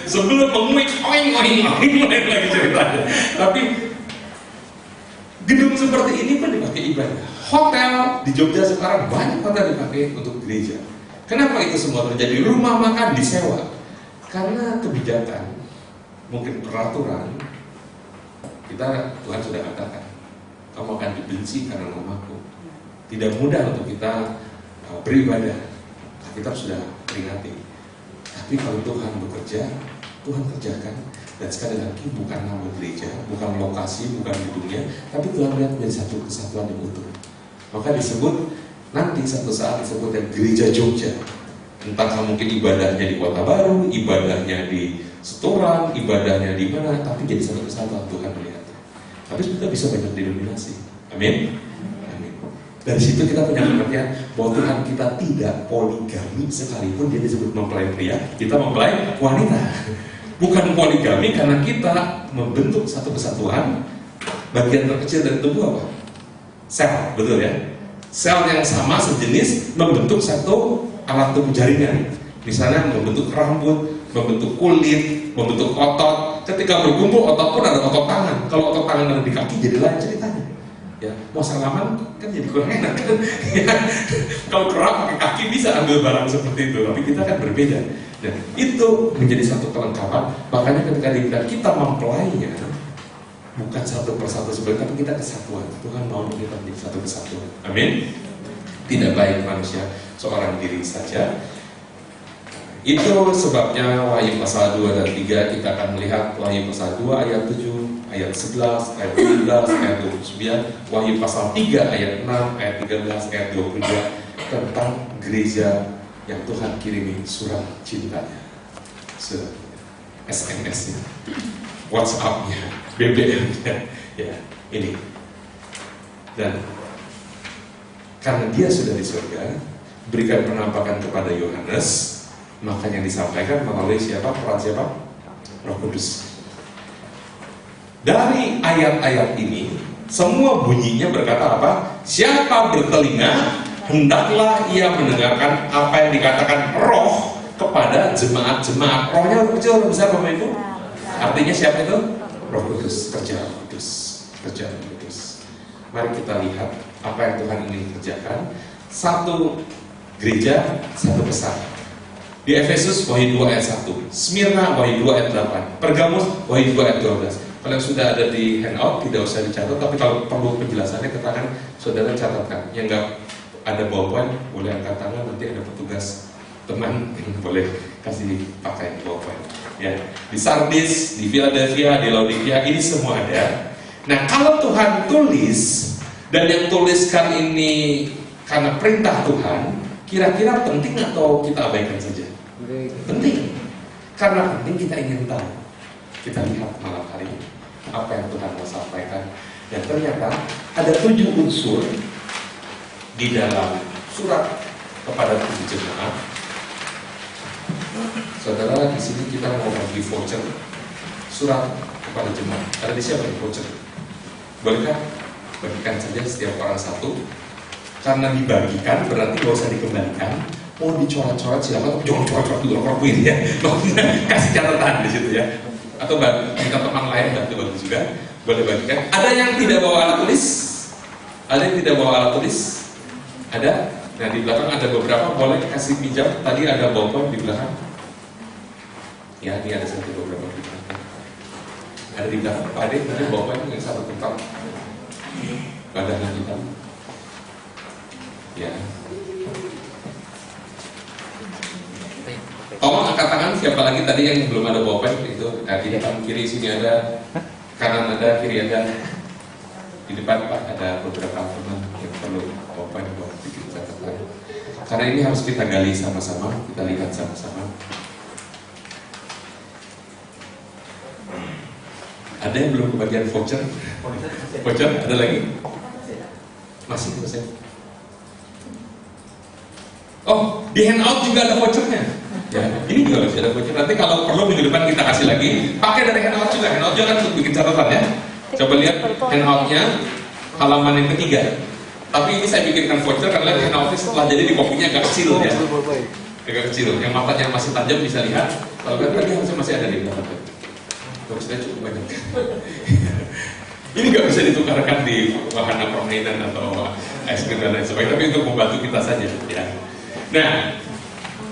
Sebelum menguik, oing lagi ceritanya. Tapi gedung seperti ini pun dipakai ibadah. Hotel di Jogja sekarang banyak hotel dipakai untuk gereja. Kenapa itu semua terjadi? Rumah makan disewa. Karena kebijakan, mungkin peraturan, Tuhan sudah katakan, kamu akan dibenci karena namaku. Tidak mudah untuk kita beribadah. Kita sudah peringati. Tapi kalau Tuhan bekerja, Tuhan kerjakan. Dan sekali lagi bukan nama gereja, bukan lokasi, bukan gedungnya, tapi Tuhan lihat menjadi satu kesatuan yang utuh. Maka disebut nanti satu saat disebut yang gereja Jogja. Entah mungkin ibadahnya di Kota Baru, ibadahnya di setoran, ibadahnya di mana, tapi jadi satu kesatuan Tuhan melihat. Tapi kita bisa banyak denominasi. Amin. Amin. Dari situ kita punya pengertian bahwa Tuhan kita tidak poligami, sekalipun dia disebut mempelai pria, kita mempelai wanita. Bukan poligami karena kita membentuk satu kesatuan. Bagian terkecil dari tubuh apa? Sel, betul ya? Sel yang sama sejenis membentuk satu alat tubuh jaringan. Misalnya membentuk rambut, membentuk kulit, membentuk otot. Ketika berkumpul otot pun ada otot tangan. Kalau otot tangan ada di kaki jadi lain ceritanya. Ya, mau salaman kan jadi kurang enak kan? Kalau gerak pakai kaki bisa ambil barang seperti itu, tapi kita kan berbeda. Nah, itu menjadi satu kelengkapan. Makanya ketika dibilang kita mempelainya, bukan satu persatu sebenarnya, tapi kita kesatuan. Tuhan mau kita menjadi satu kesatuan. Amin. Tidak baik manusia seorang diri saja. Itu sebabnya Wahyu pasal 2 dan 3 kita akan melihat Wahyu pasal 2 ayat 7, ayat 11, ayat 17, ayat 29, Wahyu pasal 3 ayat 6, ayat 13, ayat 22 tentang gereja yang Tuhan kirimi surat cintanya, surat SMS-nya, WhatsApp-nya, BBM-nya, ya ini. Dan karena dia sudah di surga, berikan penampakan kepada Yohanes. Makanya disampaikan melalui siapa? Peran siapa? Roh Kudus. Dari ayat-ayat ini, semua bunyinya berkata apa? Siapa bertelinga, hendaklah ia mendengarkan apa yang dikatakan Roh kepada jemaat-jemaat. Rohnya kecil atau besar Bapak Ibu? Artinya siapa itu? Roh Kudus, kerja Roh Kudus, kerja Roh Kudus. Mari kita lihat apa yang Tuhan ingin kerjakan. Satu gereja, satu pesan. Di Efesus Wahyu 2 ayat 1, Smyrna Wahyu 2 ayat 8, Pergamus Wahyu 2 ayat 12. Kalau yang sudah ada di handout tidak usah dicatat, tapi kalau perlu penjelasannya katakan saudara catatkan. Yang enggak ada ballpoint boleh angkat tangan, nanti ada petugas teman yang boleh kasih pakai ballpoint. Ya, di Sardis, di Philadelphia, di Laodikia ini semua ada. Nah, kalau Tuhan tulis dan yang tuliskan ini karena perintah Tuhan, kira-kira penting atau kita abaikan saja? Penting. Karena penting kita ingin tahu. Kita lihat malam hari ini apa yang Tuhan mau sampaikan. Dan ternyata ada 7 unsur di dalam surat kepada 7 jemaat. Saudara, di sini kita mau bagi voucher surat kepada jemaat. Ada di siapa yang voucher? Bolehkah? Bagikan saja setiap orang satu. Karena dibagikan berarti gak usah dikembalikan. Mau dicoret-coret silakan, tapi jangan coret-coret dulu orang ini ya. Kasih catatan di situ ya. Atau kita teman lain bantu juga boleh bagikan. Ada yang tidak bawa alat tulis? Ada yang tidak bawa alat tulis? Ada? Nah di belakang ada beberapa, boleh kasih pinjam. Tadi ada ballpoint di belakang. Ya, ini ada satu beberapa di belakang. Ada di belakang. Ada yang ballpoint yang satu tentang badangan hitam. Ya. Tolong angkat tangan siapa lagi tadi yang belum ada ballpoint itu. Nah, di depan kiri sini ada, kanan ada, kiri ada. Di depan Pak ada beberapa teman yang perlu ballpoint buat bikin catatan. Karena ini harus kita gali sama-sama, kita lihat sama-sama. Ada yang belum kebagian voucher? Voucher ada lagi? Masih. Oh, di handout juga ada vouchernya. Ya, ini juga harus ada voucher. Nanti kalau perlu minggu depan kita kasih lagi. Pakai dari handout juga. Handout juga kan untuk bikin catatan ya. Coba lihat handoutnya halaman yang ketiga. Tapi ini saya bikinkan voucher karena handoutnya setelah jadi di kopinya agak kecil ya. Agak kecil. Yang matanya masih tajam bisa lihat. Kalau kan tadi harusnya masih ada di belakang. Vouchernya cukup banyak. Ini nggak bisa ditukarkan di wahana permainan atau es krim dan lain sebagainya. Tapi untuk membantu kita saja ya. Nah,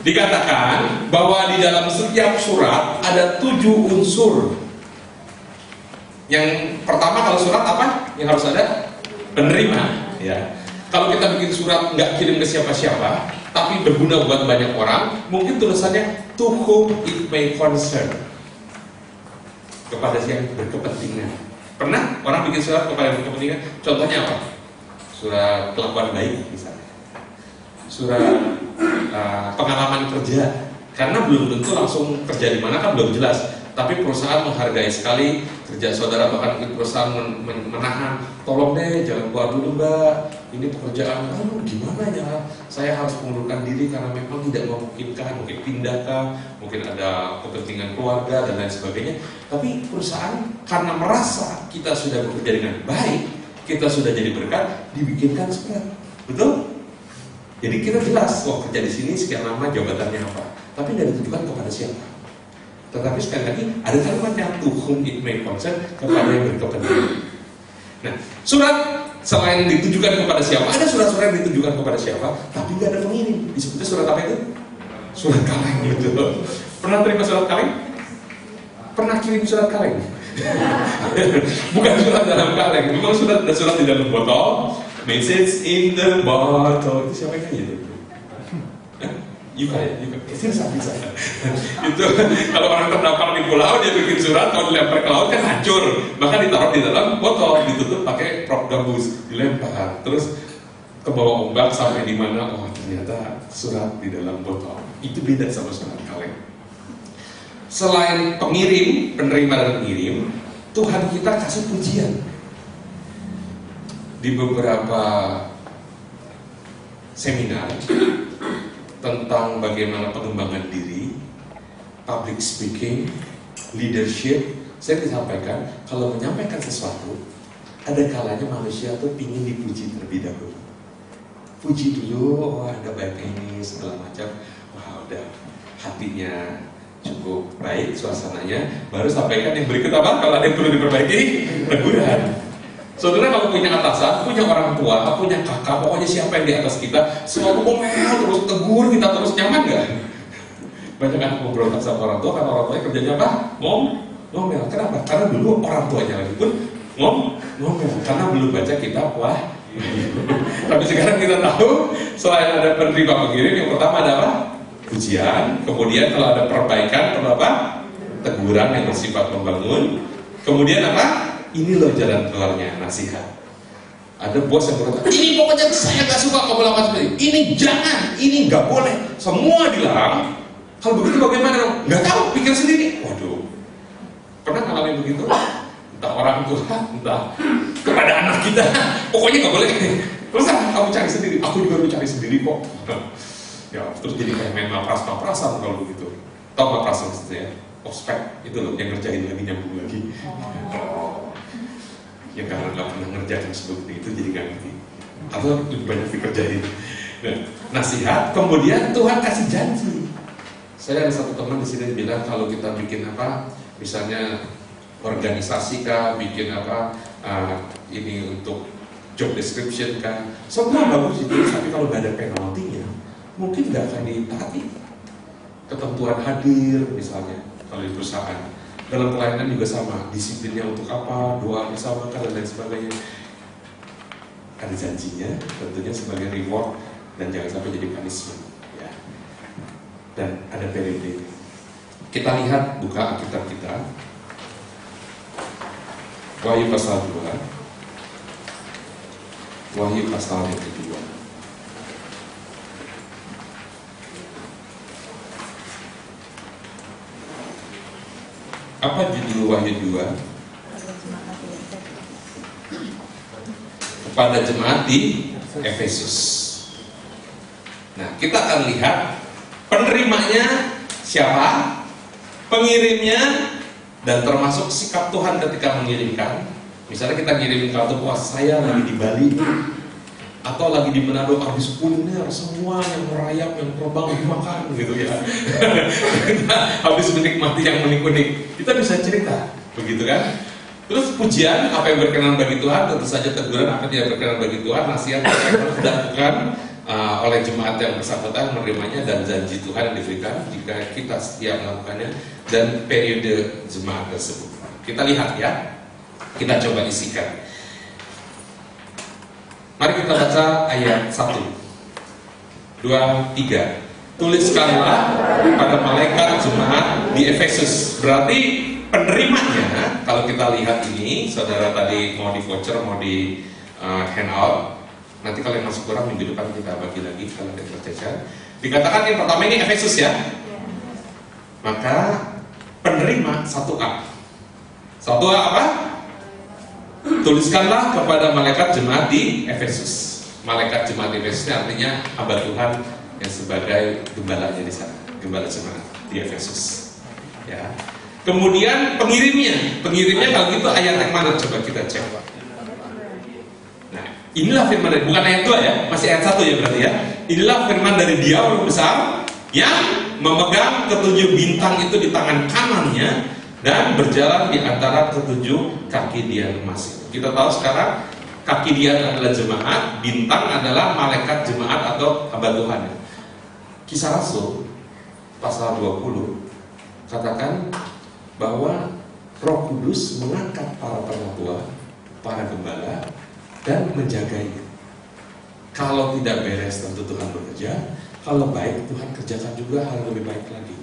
dikatakan bahwa di dalam setiap surat ada 7 unsur. Yang pertama kalau surat apa? Yang harus ada penerima. Ya. Kalau kita bikin surat nggak kirim ke siapa-siapa, tapi berguna buat banyak orang, mungkin tulisannya to whom it may concern, kepada yang berkepentingan. Pernah orang bikin surat kepada yang berkepentingan? Contohnya apa? Surat kelakuan baik misalnya. Surat pengalaman kerja, karena belum tentu langsung kerja di mana kan belum jelas. Tapi perusahaan menghargai sekali kerja saudara, bahkan perusahaan menahan, tolong deh jangan keluar dulu mbak, ini pekerjaan, gimana ya, saya harus mengundurkan diri karena memang tidak memungkinkan, mungkin pindahkah, mungkin ada kepentingan keluarga dan lain sebagainya. Tapi perusahaan karena merasa kita sudah bekerja dengan baik, kita sudah jadi berkat, dibikinkan spread, betul? Jadi kita jelas, kerja di sini sekian lama, jabatannya apa, tapi tidak ditujukan kepada siapa. Tetapi sekali lagi ada kalimatnya, to whom it may concern, kepada yang berkepentingan. Nah, surat selain ditujukan kepada siapa, ada surat-surat yang ditujukan kepada siapa, tapi nggak ada pengirim. Disebutnya surat apa itu? Surat kaleng gitu. Pernah terima surat kaleng? Pernah kirim surat kaleng? Bukan surat dalam kaleng, memang surat di dalam botol. Message in the bottle. Itu siapa yang nyanyi itu? Yuka. Bisa. Itu kalau orang terdampar di pulau, dia bikin surat, kalau dilempar ke laut kan hancur, maka ditaruh di dalam botol, ditutup pakai prop gambus, dilempar, terus ke bawah ombak sampai di mana, ternyata surat di dalam botol. Itu beda sama surat kaleng. Selain pengirim, penerima dan pengirim, Tuhan kita kasih pujian. Di beberapa seminar tentang bagaimana pengembangan diri, public speaking, leadership, saya disampaikan kalau menyampaikan sesuatu, ada kalanya manusia tuh ingin dipuji terlebih dahulu. Puji dulu, Anda baik ini segala macam, udah hatinya cukup baik, suasananya, baru sampaikan yang berikut apa? Kalau ada yang perlu diperbaiki, teguran. Saudara kalau punya atasan, punya orang tua, punya kakak, pokoknya siapa yang di atas kita, selalu ngomel, terus tegur, kita terus nyaman gak? Banyak anak ngobrol sama orang tua, karena orang tuanya kerjanya apa? Ngomel. Kenapa? Karena dulu orang tuanya lagi pun ngomel, karena belum baca kitab wah. Tapi sekarang kita tahu, selain ada penerima pengirim, yang pertama ada apa? Pujian. Kemudian kalau ada perbaikan, perlu apa? Teguran yang bersifat membangun. Kemudian apa? Ini loh jalan keluarnya, nasihat. Ada bos yang berkata, ini pokoknya saya gak suka kamu lakukan seperti ini. Ini jangan, ini gak boleh. Semua dilarang. Kalau begitu bagaimana dong? Gak tahu, pikir sendiri. Waduh, pernah ngalamin begitu? Entah orang tua, entah kepada anak kita. Pokoknya gak boleh. Terus kamu cari sendiri. Aku juga mau cari sendiri kok. Ya, terus jadi kayak main mapras-maprasan kalau begitu. Tahu mapras maksudnya? Ospek itu loh, yang ngerjain lagi, nyambung lagi. Ya karena nggak pernah ngerjain seperti itu jadi nggak ngerti, atau lebih banyak dikerjain. Nah, nasihat, kemudian Tuhan kasih janji. Saya ada satu teman di sini bilang kalau kita bikin apa, misalnya organisasi kah, bikin apa, ini untuk job description kan, semua bagus itu, tapi kalau nggak ada penaltinya, mungkin nggak akan ditaati. Ketentuan hadir misalnya kalau di perusahaan. Dalam pelayanan juga sama, disiplinnya untuk apa, doa bersama dan lain sebagainya. Ada janjinya, tentunya sebagai reward dan jangan sampai jadi punishment. Ya. Dan ada periode. Kita lihat, buka Alkitab kita, Wahyu pasal 2, Wahyu pasal yang kedua. Apa judul Wahyu 2? Kepada jemaat di Efesus. Nah, kita akan lihat penerimanya siapa, pengirimnya, dan termasuk sikap Tuhan ketika mengirimkan. Misalnya kita ngirim kartu puasa, saya lagi di Bali atau lagi di Manado, habis kuliner semua yang merayap, yang terbang dimakan gitu ya. Kita habis menikmati yang unik-unik, kita bisa cerita, begitu kan? Terus pujian, apa yang berkenan bagi Tuhan, tentu saja teguran apa yang tidak berkenan bagi Tuhan, nasihat apa yang harus dilakukan oleh jemaat yang bersangkutan menerimanya, dan janji Tuhan yang diberikan jika kita setia melakukannya, dan periode jemaat tersebut. Kita lihat ya, kita coba isikan. Mari kita baca ayat 1, 2, 3. Tuliskanlah pada malaikat jemaat di Efesus. Berarti penerimanya, kalau kita lihat ini, saudara tadi mau di voucher, mau di handout. Nanti kalau yang masih kurang minggu depan kita bagi lagi kalau ada tercecer. Dikatakan yang pertama ini Efesus ya. Maka penerima 1A. 1A apa? Tuliskanlah kepada malaikat jemaat di Efesus. Malaikat jemaat di Efesus artinya hamba Tuhan yang sebagai gembalanya di sana, gembala jemaat di Efesus. Ya. Kemudian pengirimnya kalau gitu ayat yang mana coba kita cek. Nah, inilah firman dari, bukan ayat 2 ya, masih ayat 1 ya berarti ya. Inilah firman dari Dia Allah besar yang memegang ketujuh bintang itu di tangan kanannya dan berjalan di antara ketujuh kaki Dia emas. Kita tahu sekarang kaki Dia adalah jemaat, bintang adalah malaikat jemaat atau hamba Tuhan. Kisah Rasul pasal 20 katakan bahwa Roh Kudus mengangkat para penatua, para gembala dan menjaganya. Kalau tidak beres tentu Tuhan bekerja, kalau baik Tuhan kerjakan juga hal lebih baik lagi.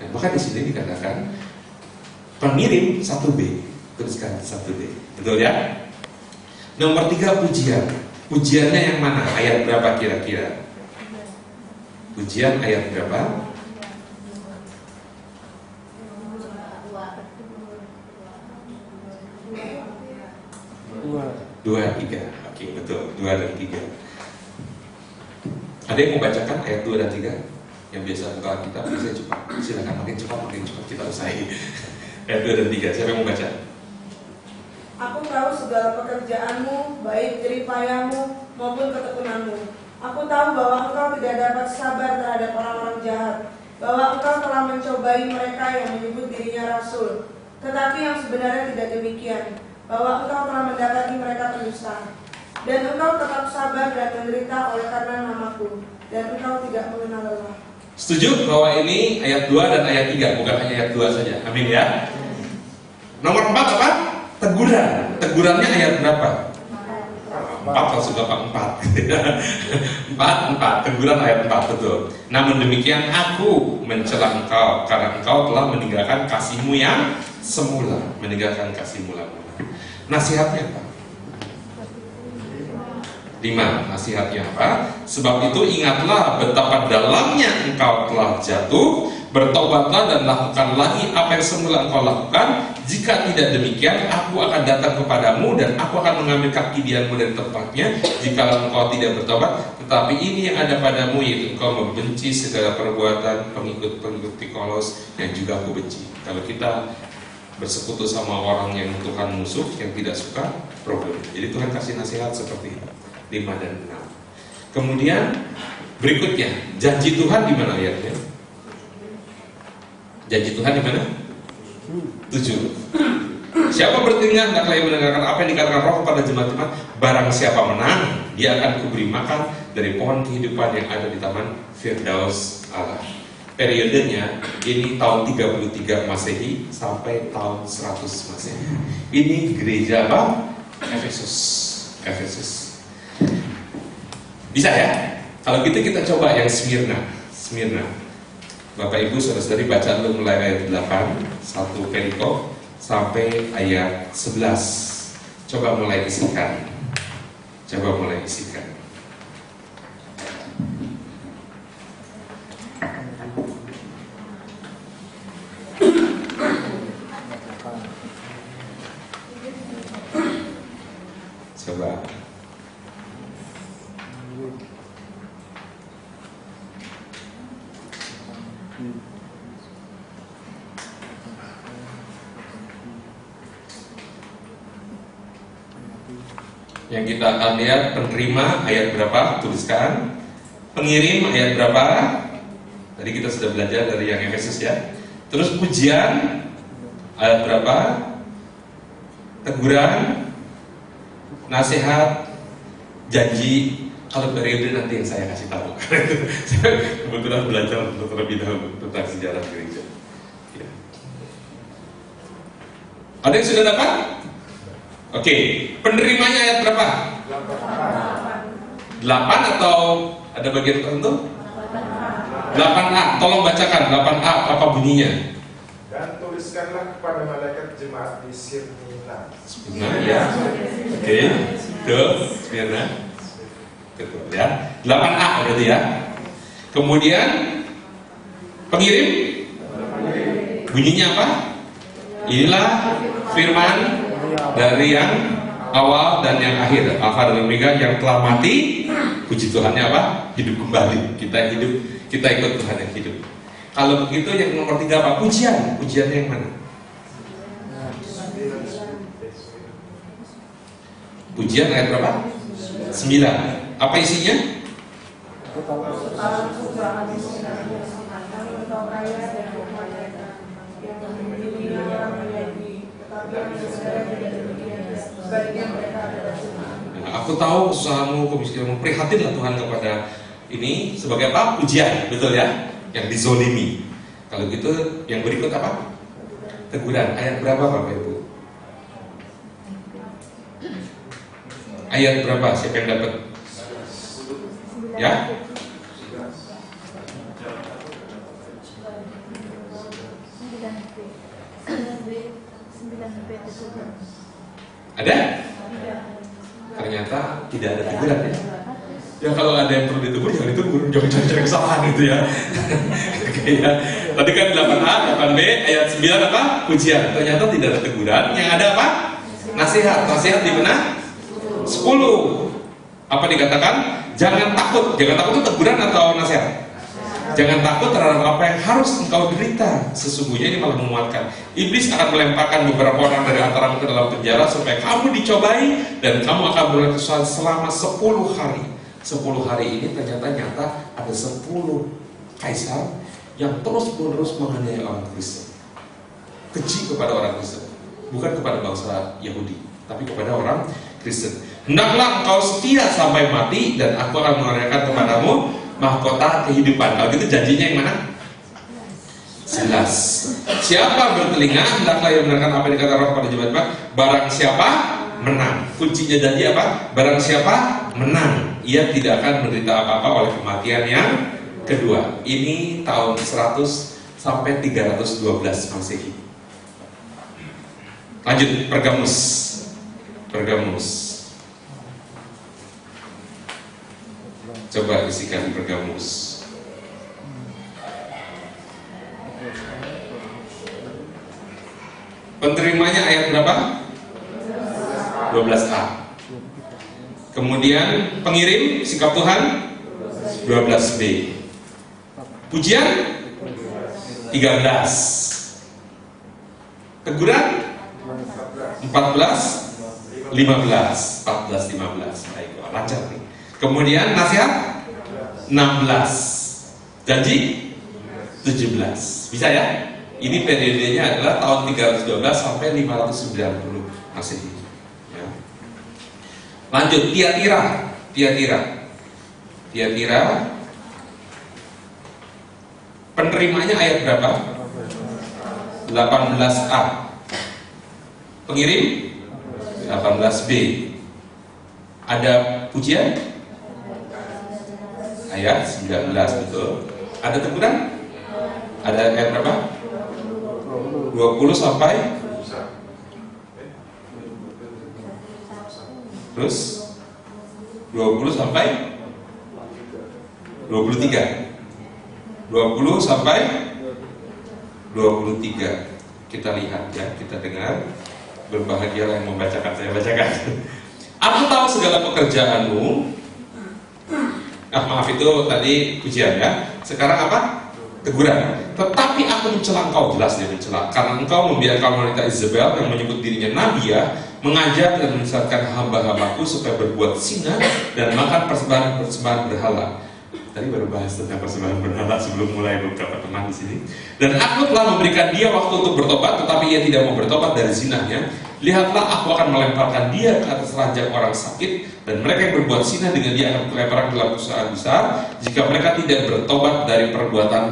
Nah, maka di sini dikatakan pengirim 1B, tuliskan 1B, betul ya? Nomor 3 pujian. Pujiannya yang mana? Ayat berapa kira-kira? Pujian ayat berapa? 2, 3. Oke, betul. 2 dan 3. Ada yang mau bacakan ayat 2 dan 3? Yang biasa buka kita bisa cepat. Silakan makin cepat kita usahain. Ayat 2 dan 3. Siapa yang mau baca? Aku tahu segala pekerjaanmu, baik jeripayamu maupun ketekunanmu. Aku tahu bahwa engkau tidak dapat sabar terhadap orang-orang jahat, bahwa engkau telah mencobai mereka yang menyebut dirinya rasul, tetapi yang sebenarnya tidak demikian, bahwa engkau telah mendapati mereka pendusta. Dan engkau tetap sabar dan menderita oleh karena namaku, dan engkau tidak mengenal lelah. Setuju bahwa ini ayat 2 dan ayat 3, bukan hanya ayat 2 saja. Amin ya. Nomor 4 apa? Teguran. Tegurannya ayat berapa? 4 langsung gampang 4. 4. Teguran ayat 4, betul. Namun demikian aku mencela engkau karena engkau telah meninggalkan kasihmu yang semula. Meninggalkan kasihmu lama. Nasihatnya apa? 5. Nasihatnya apa? Sebab itu ingatlah betapa dalamnya engkau telah jatuh, bertobatlah dan lakukan lagi apa yang semula engkau lakukan. Jika tidak demikian, aku akan datang kepadamu dan aku akan mengambil kaki dianmu dari tempatnya jika engkau tidak bertobat. Tetapi ini yang ada padamu, yaitu engkau membenci segala perbuatan pengikut-pengikut Pikolos yang juga aku benci. Kalau kita bersekutu sama orang yang Tuhan musuh, yang tidak suka, problem. Jadi Tuhan kasih nasihat seperti itu. 5 dan 6. Kemudian berikutnya, janji Tuhan di mana ayatnya? Janji Tuhan di mana? 7. Siapa bertelinga hendaklah ia mendengarkan apa yang dikatakan Roh kepada jemaat-jemaat. Barang siapa menang, dia akan kuberi makan dari pohon kehidupan yang ada di taman Firdaus Allah. Periodenya ini tahun 33 Masehi sampai tahun 100 Masehi. Ini gereja apa? Efesus. Bisa ya? Kalau gitu kita coba yang Smyrna. Bapak Ibu saudara-saudari baca dulu mulai ayat 8 1 perikop sampai ayat 11. Coba mulai isikan. Coba. Yang kita akan lihat penerima ayat berapa? Tuliskan. Pengirim ayat berapa? Tadi kita sudah belajar dari yang Efesus ya. Terus pujian ayat berapa? Teguran, nasihat, janji. Kalau periode nanti yang saya kasih tahu. Saya kebetulan belajar untuk terlebih dahulu tentang sejarah gereja. Ya. Ada yang sudah dapat? Oke, penerimanya ayat berapa? 8 atau ada bagian tertentu? 8A, tolong bacakan 8A apa bunyinya? Dan tuliskanlah kepada malaikat jemaat di Smyrna. Smyrna ya. Oke, betul, Smyrna. Betul ya. 8A berarti ya. Kemudian pengirim Bunyinya apa? Inilah firman dari yang awal dan yang akhir, Alfa dan Omega, yang telah mati, puji Tuhannya apa? Hidup kembali. Kita hidup, kita ikut Tuhan yang hidup. Kalau begitu yang nomor 3 apa? Pujian. Pujiannya yang mana? Pujian ayat berapa? 9. Apa isinya? Aku tahu kesusahanmu, kemiskinanmu, prihatinlah Tuhan kepada ini sebagai apa? Pujian, betul ya? Yang dizolimi. Kalau gitu, yang berikut apa? Teguran. Ayat berapa Bapak Ibu? Ayat berapa? Siapa yang dapat? Ya? Ada? Ternyata tidak ada teguran ya. Ya kalau ada yang perlu ditegur, jangan ditegur, jangan cari kesalahan gitu ya. Oke ya. Tadi kan 8A, 8B, ayat 9 apa? Pujian. Ternyata tidak ada teguran. Yang ada apa? Nasihat. Nasihat di mana? 10. Apa dikatakan? Jangan takut. Jangan takut itu teguran atau nasihat? Jangan takut terhadap apa yang harus engkau derita. Sesungguhnya ini malah menguatkan. Iblis akan melemparkan beberapa orang dari antaramu ke dalam penjara supaya kamu dicobai dan kamu akan beroleh kesusahan selama 10 hari. 10 hari ini ternyata nyata ada 10 kaisar yang terus-menerus menganiaya orang Kristen. Keji kepada orang Kristen, bukan kepada bangsa Yahudi, tapi kepada orang Kristen. Hendaklah engkau setia sampai mati dan aku akan mengaruniakan kepadamu mahkota kehidupan. Kalau gitu janjinya yang mana? Jelas. Siapa bertelinga hendaklah yang mendengarkan apa yang dikatakan Roh pada jemaat. Barang siapa menang. Kuncinya janji apa? Barang siapa menang, ia tidak akan menderita apa-apa oleh kematian yang kedua. Ini tahun 100 sampai 312 Masehi. Lanjut, Pergamus. Pergamus. Coba isikan Pergamus. Penerimanya ayat berapa? 12A. Kemudian pengirim sikap Tuhan 12B. Pujian 13. Teguran 14, 15. 14, 15. Baik, lancar nih. Kemudian nasihat 16. Janji 17. Bisa ya? Ini periodenya adalah tahun 312 sampai 590 Masehi. Ya. Lanjut, Tiatira. Penerimanya ayat berapa? 18A. Pengirim 18B. Ada pujian? Ayat 19, betul. Ada teguran? Ada ayat berapa? 20 sampai terus 20 sampai 23. 20 sampai 23. Kita lihat ya, kita dengar. Berbahagialah yang membacakan, saya bacakan. Aku tahu segala pekerjaanmu. Maaf, itu tadi pujian ya. Sekarang apa? Teguran. Tetapi aku mencela engkau, jelas dia mencela, karena engkau membiarkan wanita Isabel yang menyebut dirinya Nadia mengajak dan menyesatkan hamba-hambaku supaya berbuat zina dan makan persembahan berhala. Tadi baru bahas tentang persembahan berhala sebelum mulai beberapa teman di sini. Dan aku telah memberikan dia waktu untuk bertobat, tetapi ia tidak mau bertobat dari zinahnya. Lihatlah, aku akan melemparkan dia ke atas ranjang orang sakit, dan mereka yang berbuat zina dengan dia akan terlemparan dalam kesusahan besar jika mereka tidak bertobat dari perbuatan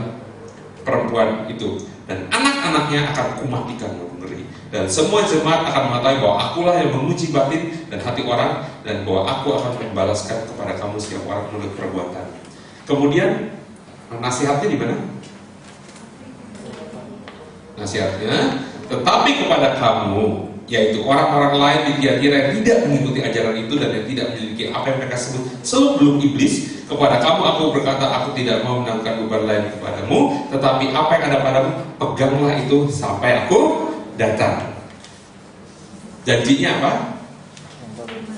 perempuan itu. Dan anak-anaknya akan kumatikan ngeri. Dan semua jemaat akan mengatakan bahwa akulah yang menguji batin dan hati orang, dan bahwa aku akan membalaskan kepada kamu setiap orang menurut perbuatan. Kemudian nasihatnya di mana? Nasihatnya, tetapi kepada kamu yaitu orang-orang lain di Tiatira yang tidak mengikuti ajaran itu dan yang tidak memiliki apa yang mereka sebut sebelum iblis. Kepada kamu aku berkata, aku tidak mau menanggung beban lain kepadamu, tetapi apa yang ada padamu peganglah itu sampai aku datang. Janjinya apa?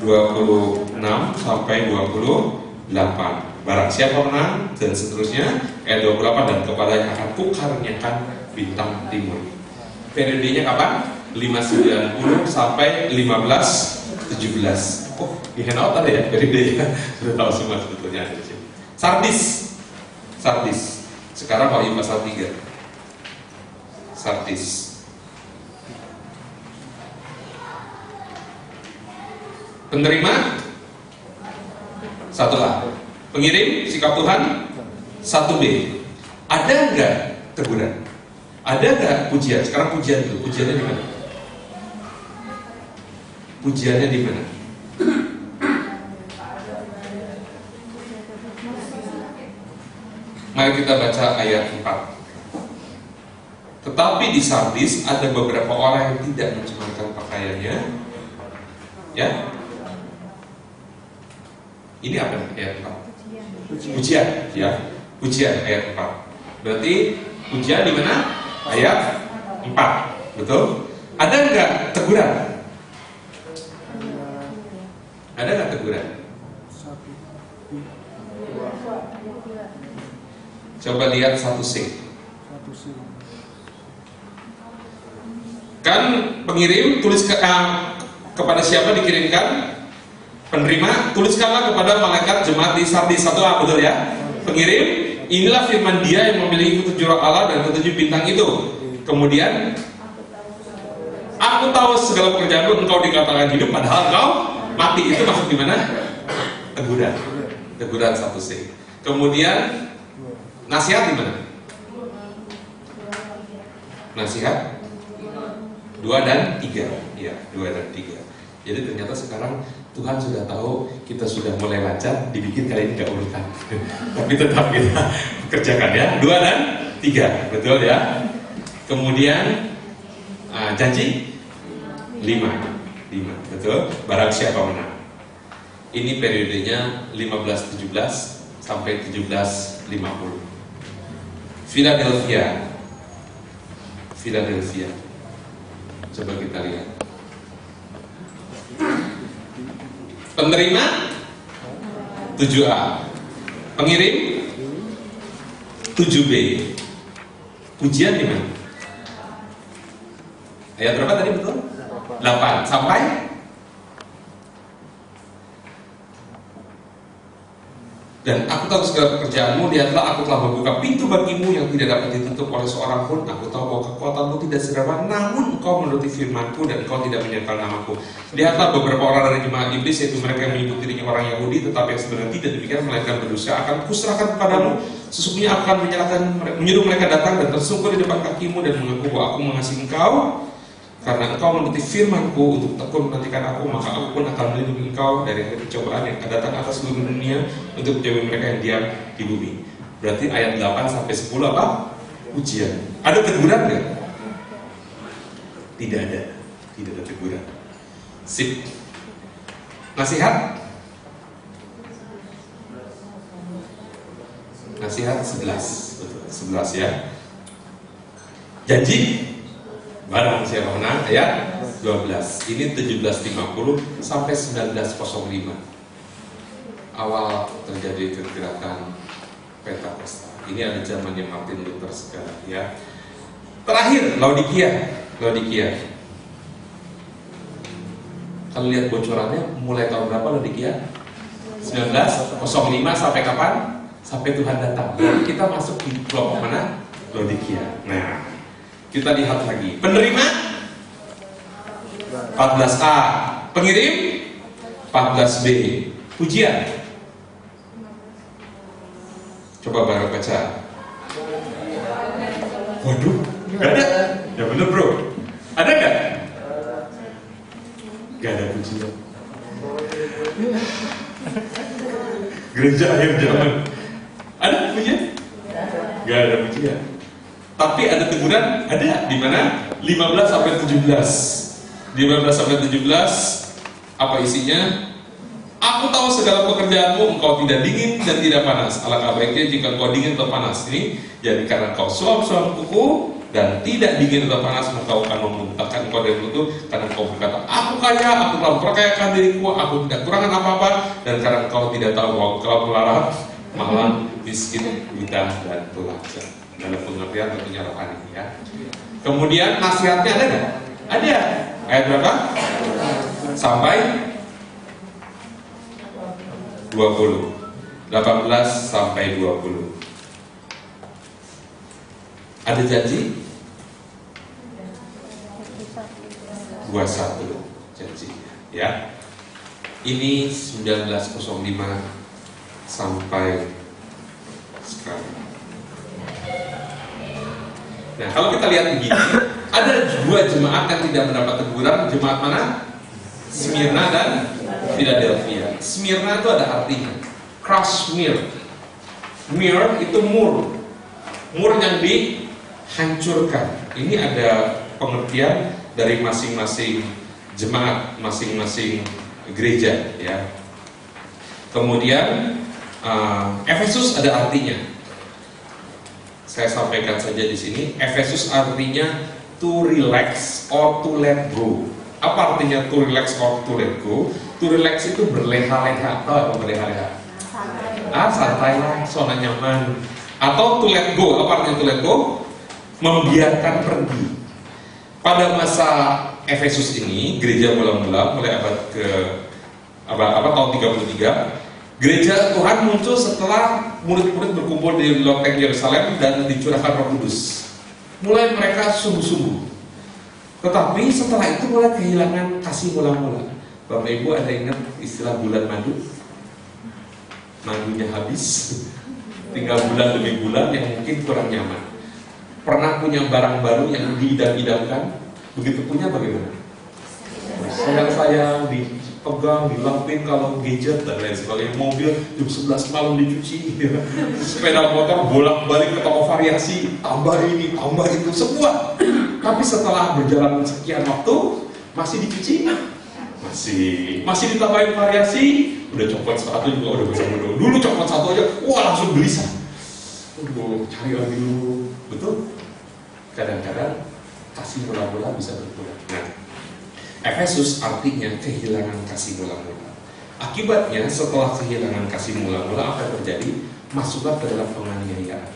26 sampai 28. Barang siapa menang dan seterusnya. Ayat 28, dan kepadanya akan kukaruniakan bintang timur. Periodenya kapan? 590 sampai 1517. Oh, di handout ada ya periodenya. Sudah tahu semua sebetulnya ada di sini. Sardis. Sekarang Wahyu pasal 3. Sardis. Penerima 1A. Pengirim sikap Tuhan 1B. Ada enggak teguran? Ada enggak pujian? Sekarang pujian dulu. Pujiannya di mana? Pujiannya di mana? Mari kita baca ayat 4. Tetapi di Sardis ada beberapa orang yang tidak mencemarkan pakaiannya. Ya. Ini apa nih ayat 4? Pujian, ya. Pujian ayat 4. Berarti pujian di mana? Ayat 4. Betul? Ada enggak teguran? Ada nggak teguran? Coba lihat 1C. Kan pengirim tuliskan kepada siapa dikirimkan? Penerima tuliskanlah kepada malaikat jemaat di Sardis 1A, betul ya? Pengirim, inilah firman Dia yang memiliki ketujuh roh Allah dan ketujuh bintang itu. Kemudian, aku tahu segala pekerjaanmu, engkau dikatakan hidup padahal engkau mati. Itu maksud gimana? Teguran. Teguran 1C. Kemudian nasihat di mana? Nasihat 2 dan 3. Ya, 2 dan 3. Jadi ternyata sekarang Tuhan sudah tahu kita sudah mulai lancar, dibikin kali ini nggak urutan. Tapi tetap kita kerjakan ya. 2 dan 3, betul ya. Kemudian janji 5, betul. Barang siapa menang. Ini periodenya 1517 sampai 1750. Philadelphia. Coba kita lihat. Penerima 7A. Pengirim 7B. Pujian di mana? Ayat berapa tadi betul? 8 sampai. Dan aku tahu segala pekerjaanmu, lihatlah aku telah membuka pintu bagimu yang tidak dapat ditutup oleh seorang pun. Aku tahu bahwa kekuatanmu tidak seberapa, namun engkau menuruti firmanku dan engkau tidak menyangkal namaku. Lihatlah beberapa orang dari jemaat iblis, yaitu mereka yang menyebut dirinya orang Yahudi, tetapi yang sebenarnya tidak demikian, melainkan berdosa, akan kuserahkan kepadamu. Sesungguhnya aku akan menyuruh mereka datang dan tersungkur di depan kakimu dan mengaku bahwa aku mengasihi engkau. Karena engkau menuruti firmanku untuk tekun menantikan aku, maka aku pun akan melindungi engkau dari hari pencobaan yang akan datang atas seluruh dunia untuk menjauhi mereka yang diam di bumi. Berarti ayat 8 sampai 10 apa? Ujian. Ada teguran nggak? Tidak ada teguran. Sip. Nasihat? Nasihat 11, betul, 11 ya. Janji? Barang siapa menang, ayat 12. Ini 1750 sampai 1905. Awal terjadi kegerakan Pentakosta. Ini ada zamannya Martin Luther segala ya. Terakhir Laodikia. Kalau lihat bocorannya mulai tahun berapa Laodikia? 1905 sampai kapan? Sampai Tuhan datang. Jadi kita masuk di kelompok mana? Laodikia. Nah, kita lihat lagi. Penerima 14A. Pengirim 14B. Pujian. Coba bareng baca. Waduh, gak ada. Ya bener bro. Ada gak? Gak ada pujian. Gereja akhir zaman. Ada pujian? Gak ada pujian. Tapi ada teguran, ada di mana? 15 sampai 17. 15 sampai 17 apa isinya? Aku tahu segala pekerjaanmu, engkau tidak dingin dan tidak panas. Alangkah baiknya jika engkau dingin atau panas. Ini jadi karena engkau suam-suam kuku dan tidak dingin atau panas, maka akan memuntahkan engkau dari mulut. Karena engkau berkata, aku kaya, aku telah memperkayakan diriku, aku tidak kurangan apa-apa. Dan karena engkau tidak tahu bahwa engkau melarat, malah miskin, buta dan tulaga. Dalam pengertian tentunya rohani ya. Kemudian nasihatnya ada nggak? Ada. Ayat berapa? Sampai 20. 18 sampai 20. Ada janji? 21 janji ya. Ini 1905 sampai sekarang. Nah, kalau kita lihat begini, ada dua jemaat yang tidak mendapat teguran. Jemaat mana? Smyrna dan Philadelphia. Smyrna itu ada artinya crush mir. Mir itu mur. Mur yang dihancurkan. Ini ada pengertian dari masing-masing jemaat, masing-masing gereja ya. Kemudian Efesus ada artinya. Saya sampaikan saja di sini. Efesus artinya to relax or to let go. Apa artinya to relax or to let go? To relax itu berleha-leha. Tahu apa berleha-leha? Santai lah, zona nyaman. Atau to let go. Apa artinya to let go? Membiarkan pergi. Pada masa Efesus ini, gereja mula-mula mulai abad ke tahun 33. Gereja Tuhan muncul setelah murid-murid berkumpul di loteng Yerusalem dan dicurahkan Roh Kudus. Mulai mereka sungguh-sungguh. Tetapi setelah itu mulai kehilangan kasih mula-mula. Bapak Ibu ada ingat istilah bulan madu? Madunya habis. Tinggal bulan demi bulan yang mungkin kurang nyaman. Pernah punya barang baru yang diidam-idamkan? Begitu punya bagaimana? Sayang-sayang dipegang, dilapin kalau gadget dan lain sebagainya. Mobil jam 11 malam dicuci. Sepeda motor bolak-balik ke toko variasi, tambah ini, tambah itu, semua. Tapi setelah berjalan sekian waktu, masih dicuci? Masih ditambahin variasi. Udah copot satu juga udah bisa dulu. Dulu copot satu aja, wah langsung gelisah. Cari lagi dulu. Betul? Kadang-kadang kasih mula-mula bisa berkurang. Nah, Efesus artinya kehilangan kasih mula-mula. Akibatnya setelah kehilangan kasih mula-mula apa yang terjadi? Masuklah ke dalam penganiayaan.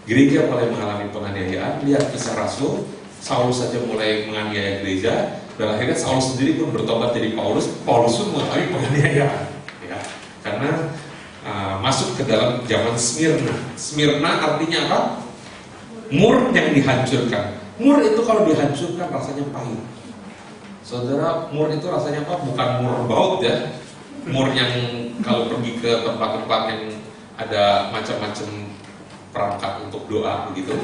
Gereja mulai mengalami penganiayaan. Lihat kisah Rasul, Saulus saja mulai menganiaya gereja, dan akhirnya Saulus sendiri pun bertobat jadi Paulus. Paulus pun mengalami penganiayaan, ya, karena masuk ke dalam zaman Smyrna. Smyrna artinya apa? Mur yang dihancurkan. Mur itu kalau dihancurkan rasanya pahit. Saudara, mur itu rasanya apa? Bukan mur baut ya. Mur yang kalau pergi ke tempat-tempat yang ada macam-macam perangkat untuk doa begitu.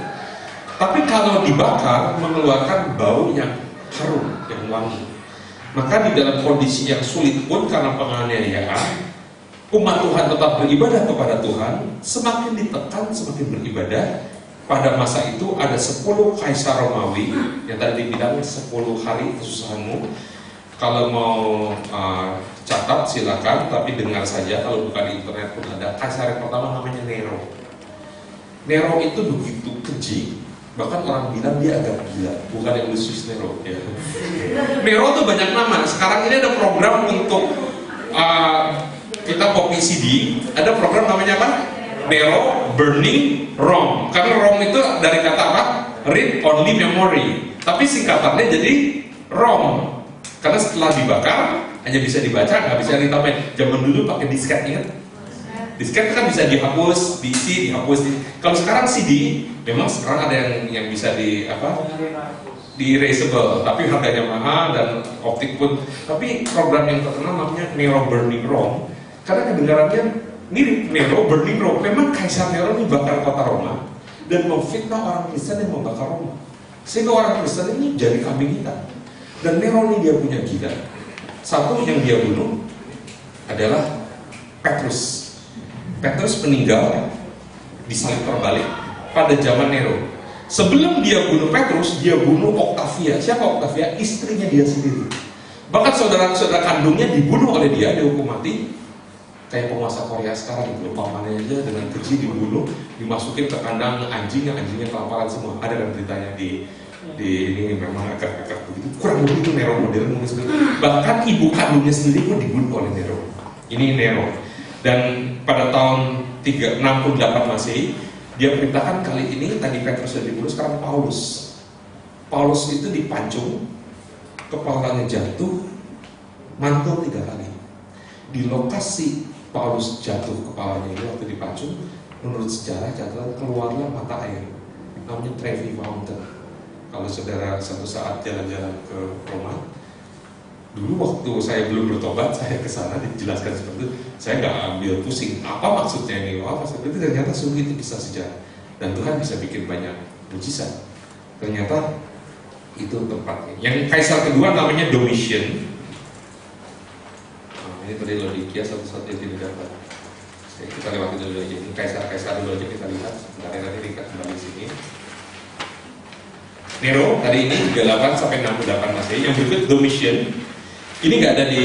Tapi kalau dibakar mengeluarkan bau yang harum, yang wangi. Maka di dalam kondisi yang sulit pun karena penganiayaan, umat Tuhan tetap beribadah kepada Tuhan. Semakin ditekan, semakin beribadah. Pada masa itu ada 10 kaisar Romawi yang tadi dibilang 10 hari kesusahanmu. Kalau mau catat silakan, tapi dengar saja. Kalau bukan di internet pun ada. Kaisar yang pertama namanya Nero. Nero itu begitu keji, bahkan orang bilang dia agak gila. Bukan yang Lucius Nero ya. Nero tuh banyak nama. Sekarang ini ada program untuk kita copy CD. Ada program namanya apa? Nero Burning Rome. Karena Rome itu dari kata apa? Read only memory. Tapi singkatannya jadi Rome. Karena setelah dibakar hanya bisa dibaca, nggak bisa ditambahin. Zaman dulu pakai disket, ingat? Disket kan bisa dihapus, diisi, dihapus. Kalau sekarang CD, memang sekarang ada yang bisa di erasable, tapi harganya mahal dan optik pun. Tapi program yang terkenal namanya Nero Burning Rome. Karena kedengarannya mirip Nero Burning Rome. Memang Kaisar Nero ini bakar kota Roma dan memfitnah orang Kristen yang membakar Roma, sehingga orang Kristen ini jadi kambing hitam. Dan Nero ini dia punya gila. Satu yang dia bunuh adalah Petrus. Petrus meninggal disalib terbalik pada zaman Nero. Sebelum dia bunuh Petrus, dia bunuh Octavia. Siapa Octavia? Istrinya dia sendiri. Bahkan saudara-saudara kandungnya dibunuh oleh dia, dihukum mati. Kayak penguasa Korea sekarang gitu, pamannya aja dengan keji dibunuh, dimasukin ke kandang anjing, yang anjingnya kelaparan semua. Ada kan beritanya di ini memang agak begitu. Kurang lebih itu Nero modern mungkin seperti itu. Bahkan ibu kandungnya sendiri pun dibunuh oleh Nero. Ini Nero. Dan pada tahun 68 Masehi, dia perintahkan kali ini tadi Petrus sudah dibunuh, sekarang Paulus. Paulus itu dipancung, kepalanya jatuh, mantul 3 kali. Di lokasi Paulus jatuh kepalanya ini waktu dipancung, menurut sejarah catatan keluarlah mata air, namanya Trevi Fountain. Kalau saudara satu saat jalan-jalan ke Roma, dulu waktu saya belum bertobat, saya ke sana dijelaskan seperti itu. Saya nggak ambil pusing apa maksudnya ini, apa seperti itu. Ternyata sungguh itu kisah sejarah, dan Tuhan bisa bikin banyak mujizat. Ternyata itu tempatnya. Yang kaisar kedua namanya Domitian. Ini tadi Laodikia satu-satu yang tidak dapat. Kita lewati dulu aja. Ini kaisar-kaisar dulu aja kita lihat. Nanti kita kembali sini. Nero tadi ini 38 sampai 68 Masehi. Yang berikut Domitian. Ini nggak ada di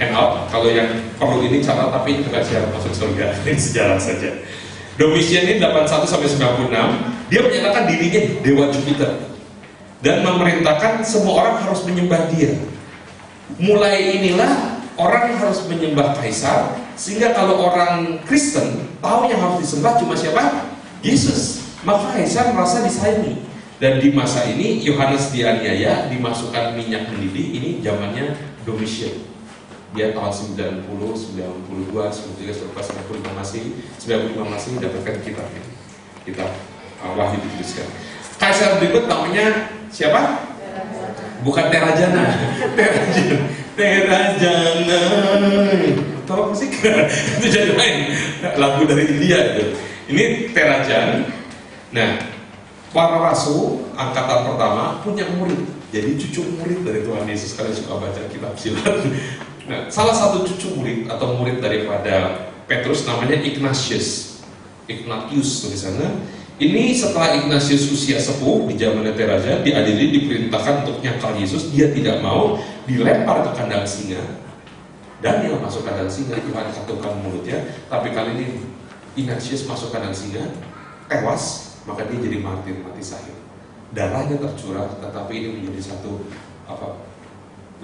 handout. Kalau yang perlu ini catat, tapi itu nggak syarat masuk surga. Ini sejarah saja. Domitian ini 81 sampai 96. Dia menyatakan dirinya dewa Jupiter dan memerintahkan semua orang harus menyembah dia. Mulai inilah orang harus menyembah kaisar, sehingga kalau orang Kristen tahu yang harus disembah cuma siapa? Yesus. Maka kaisar merasa disayangi. Dan di masa ini Yohanes dianiaya, dimasukkan minyak mendidih. Ini zamannya Domitian. Dia tahun 90, 92, 93, 95 Masehi, 95 Masehi dapatkan kitab ini. Kitab Wahyu dituliskan. Kaisar berikut namanya siapa? Bukan Terajana. Terajana. Tahu musik? Itu jadi main lagu dari India itu. Ini Terajan. Nah, para rasul angkatan pertama punya murid. Jadi cucu murid dari Tuhan Yesus. Kalian suka baca kitab silat. Nah, salah satu cucu murid atau murid daripada Petrus namanya Ignatius tulisannya. Ini setelah Ignatius usia sepuh di zaman Terajan, diadili, diperintahkan untuk nyangkal Yesus. Dia tidak mau, dilempar ke kandang singa. Dan dia masuk kandang singa, Tuhan katungkan mulutnya. Tapi kali ini Ignatius masuk kandang singa, tewas, maka dia jadi martir, mati syahid. Darahnya tercurah, tetapi ini menjadi satu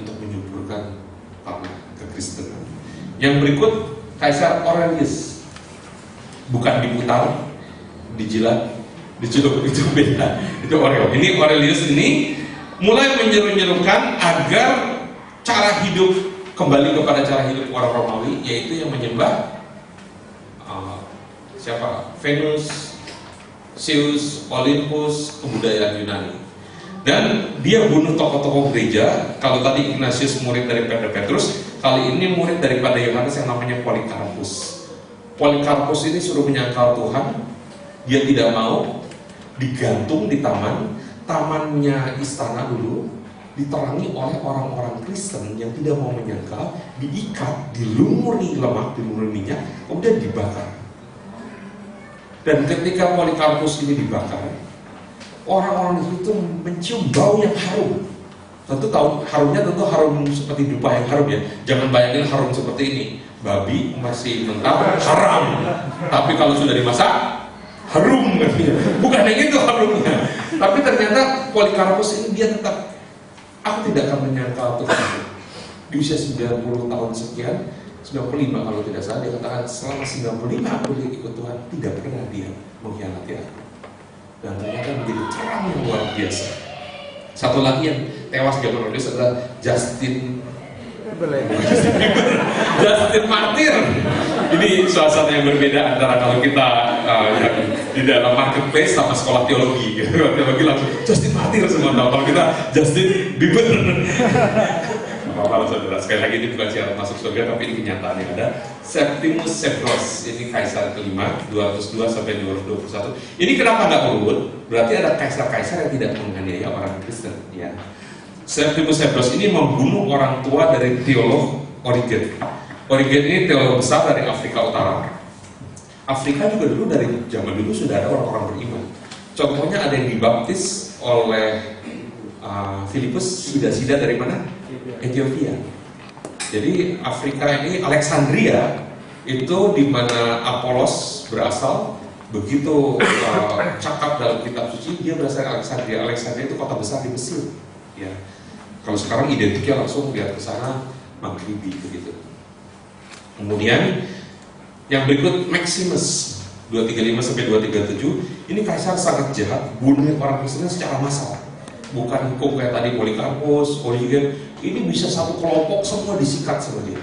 untuk menyuburkan kekristenan. Yang berikut Kaisar Aurelius, bukan diputar, dijilat, diceluk, itu beda. Itu Aurelius. Ini Aurelius ini mulai menyeru-nyerukan agar cara hidup kembali kepada cara hidup orang Romawi, yaitu yang menyembah siapa? Venus, Zeus, Olympus, kebudayaan Yunani. Dan dia bunuh tokoh-tokoh gereja. Kalau tadi Ignatius murid dari Petrus, kali ini murid daripada Yohanes yang namanya Polikarpus. Polikarpus ini suruh menyangkal Tuhan. Dia tidak mau, digantung di tamannya istana dulu, diterangi oleh orang-orang Kristen yang tidak mau menyangkal, diikat, dilumuri lemak, dilumuri minyak, kemudian dibakar. Dan ketika Polikarpus ini dibakar, orang-orang itu mencium bau yang harum. Tentu tahu harumnya, tentu harum seperti dupa yang harum ya. Jangan bayangin harum seperti ini. Babi masih mentah haram, tapi kalau sudah dimasak harum, bukan yang itu harumnya. Tapi ternyata Polikarpus ini dia tetap, aku tidak akan menyangkal Tuhan. Di usia 90 tahun sekian, 95 kalau tidak salah, dia katakan selama 95 aku ikut Tuhan, tidak pernah dia mengkhianati aku. Dan ternyata menjadi terang yang luar biasa. Satu lagi yang tewas di zaman Aurelius adalah Justin Martir. Ini suasana yang berbeda antara kalau kita yang di dalam marketplace sama sekolah teologi. Teologi langsung Justin Martir semua tahu. Kalau kita Justin Bieber. Kalau saudara, sekali lagi ini bukan syarat masuk surga, tapi ini kenyataan yang ada. Septimus Severus, ini kaisar kelima, 202 sampai 221. Ini kenapa nggak urut? Berarti ada kaisar-kaisar yang tidak menganiaya orang Kristen. Ya. Septimus Severus ini membunuh orang tua dari teolog Origen. Origen ini teolog besar dari Afrika Utara. Afrika juga dulu dari zaman dulu sudah ada orang-orang beriman. Contohnya ada yang dibaptis oleh Filipus sida-sida dari mana? Ethiopia. Jadi Afrika ini Alexandria itu di mana Apolos berasal. Begitu cakap dalam kitab suci, dia berasal dari Alexandria. Alexandria itu kota besar di Mesir. Ya. Kalau sekarang identiknya langsung lihat ke sana Maghribi begitu. Kemudian yang berikut Maximus 235 sampai 237, ini kaisar sangat jahat, bunuh orang Kristen secara massal. Bukan hukum kayak tadi Polikarpus, Origen, ini bisa satu kelompok semua disikat sama dia.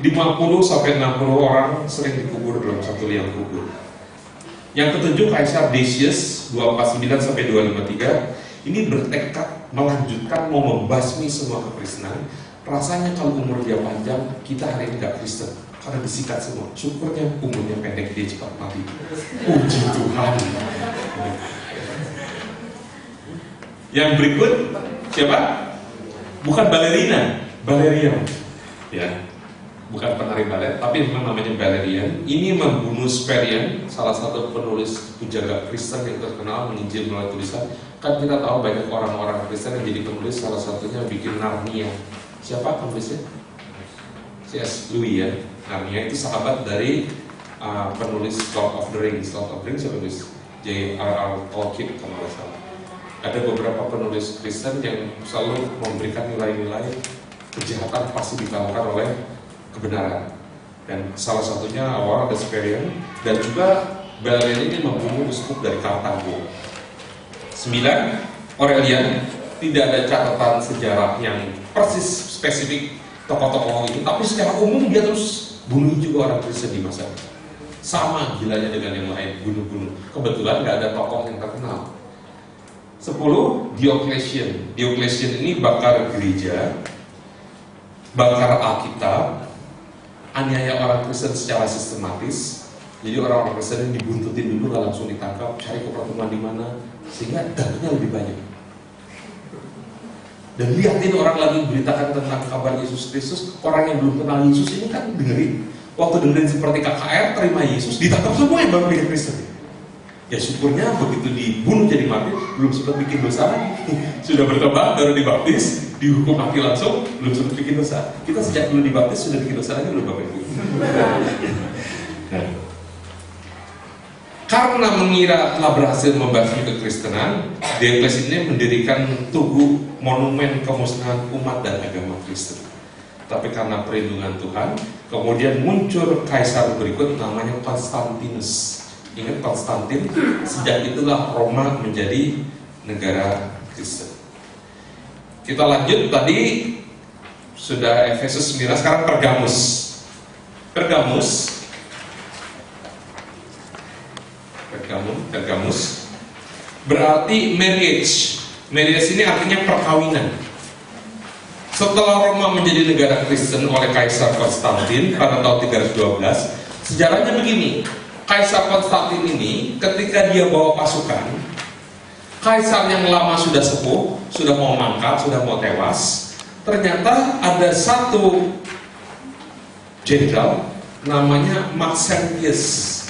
50 sampai 60 orang sering dikubur dalam satu liang kubur. Yang ketujuh Kaisar Decius 249 sampai 253, ini bertekad melanjutkan mau membasmi semua kekristenan. Rasanya kalau umur dia panjang, kita hari ini gak Kristen karena disikat semua. Syukurnya umurnya pendek, dia cepat mati. Puji Tuhan. Yang berikut siapa? Bukan balerina, Valerian. Ya, bukan penari balet, tapi memang namanya Valerian. Ini membunuh Sperian, salah satu penulis penjaga Kristen yang terkenal, menginjil melalui tulisan. Kan kita tahu banyak orang-orang Kristen yang jadi penulis, salah satunya bikin Narnia. Siapa penulisnya? C.S. Lewis ya. Narnia itu sahabat dari penulis Lord of the Rings. Lord of the Rings siapa penulis? J.R.R. Tolkien kalau nggak salah. Ada beberapa penulis Kristen yang selalu memberikan nilai-nilai kejahatan pasti dikalahkan oleh kebenaran. Dan salah satunya awal ada Sperian, dan juga Valerian ini membunuh uskup dari Kartago. 9. Aurelian, tidak ada catatan sejarah yang persis spesifik tokoh-tokoh itu, tapi secara umum dia terus bunuh juga orang Kristen di masa itu. Sama gilanya dengan yang lain, bunuh-bunuh. Kebetulan nggak ada tokoh yang terkenal. 10. Diocletian. Diocletian ini bakar gereja, bakar Alkitab, aniaya orang Kristen secara sistematis. Jadi orang-orang Kristen yang dibuntutin dulu, nggak langsung ditangkap, cari ke pertemuan di mana, sehingga dapatnya lebih banyak. Dan lihatin orang lagi beritakan tentang kabar Yesus Kristus, orang yang belum kenal Yesus ini kan dengerin. Waktu dengerin seperti KKR, terima Yesus, ditangkap semua yang baru jadi Kristen. Ya syukurnya begitu dibunuh jadi mati, belum sempat bikin dosa, sudah bertobat, baru dibaptis, dihukum mati langsung, belum sempat bikin dosa. Kita sejak belum dibaptis sudah bikin dosa lagi belum Bapak Ibu. Nah, karena mengira telah berhasil membasmi kekristenan, Diocletian ini mendirikan tugu monumen kemusnahan umat dan agama Kristen. Tapi karena perlindungan Tuhan, kemudian muncul kaisar berikut namanya Konstantinus. Ingat Konstantin, sejak itulah Roma menjadi negara Kristen. Kita lanjut, tadi sudah Efesus 9, sekarang Pergamus. Pergamus berarti marriage. Marriage ini artinya perkawinan. Setelah Roma menjadi negara Kristen oleh Kaisar Konstantin pada tahun 312, sejarahnya begini. Kaisar Konstantin ini ketika dia bawa pasukan, kaisar yang lama sudah sepuh, sudah mau mangkat, sudah mau tewas. Ternyata ada satu jenderal namanya Maxentius.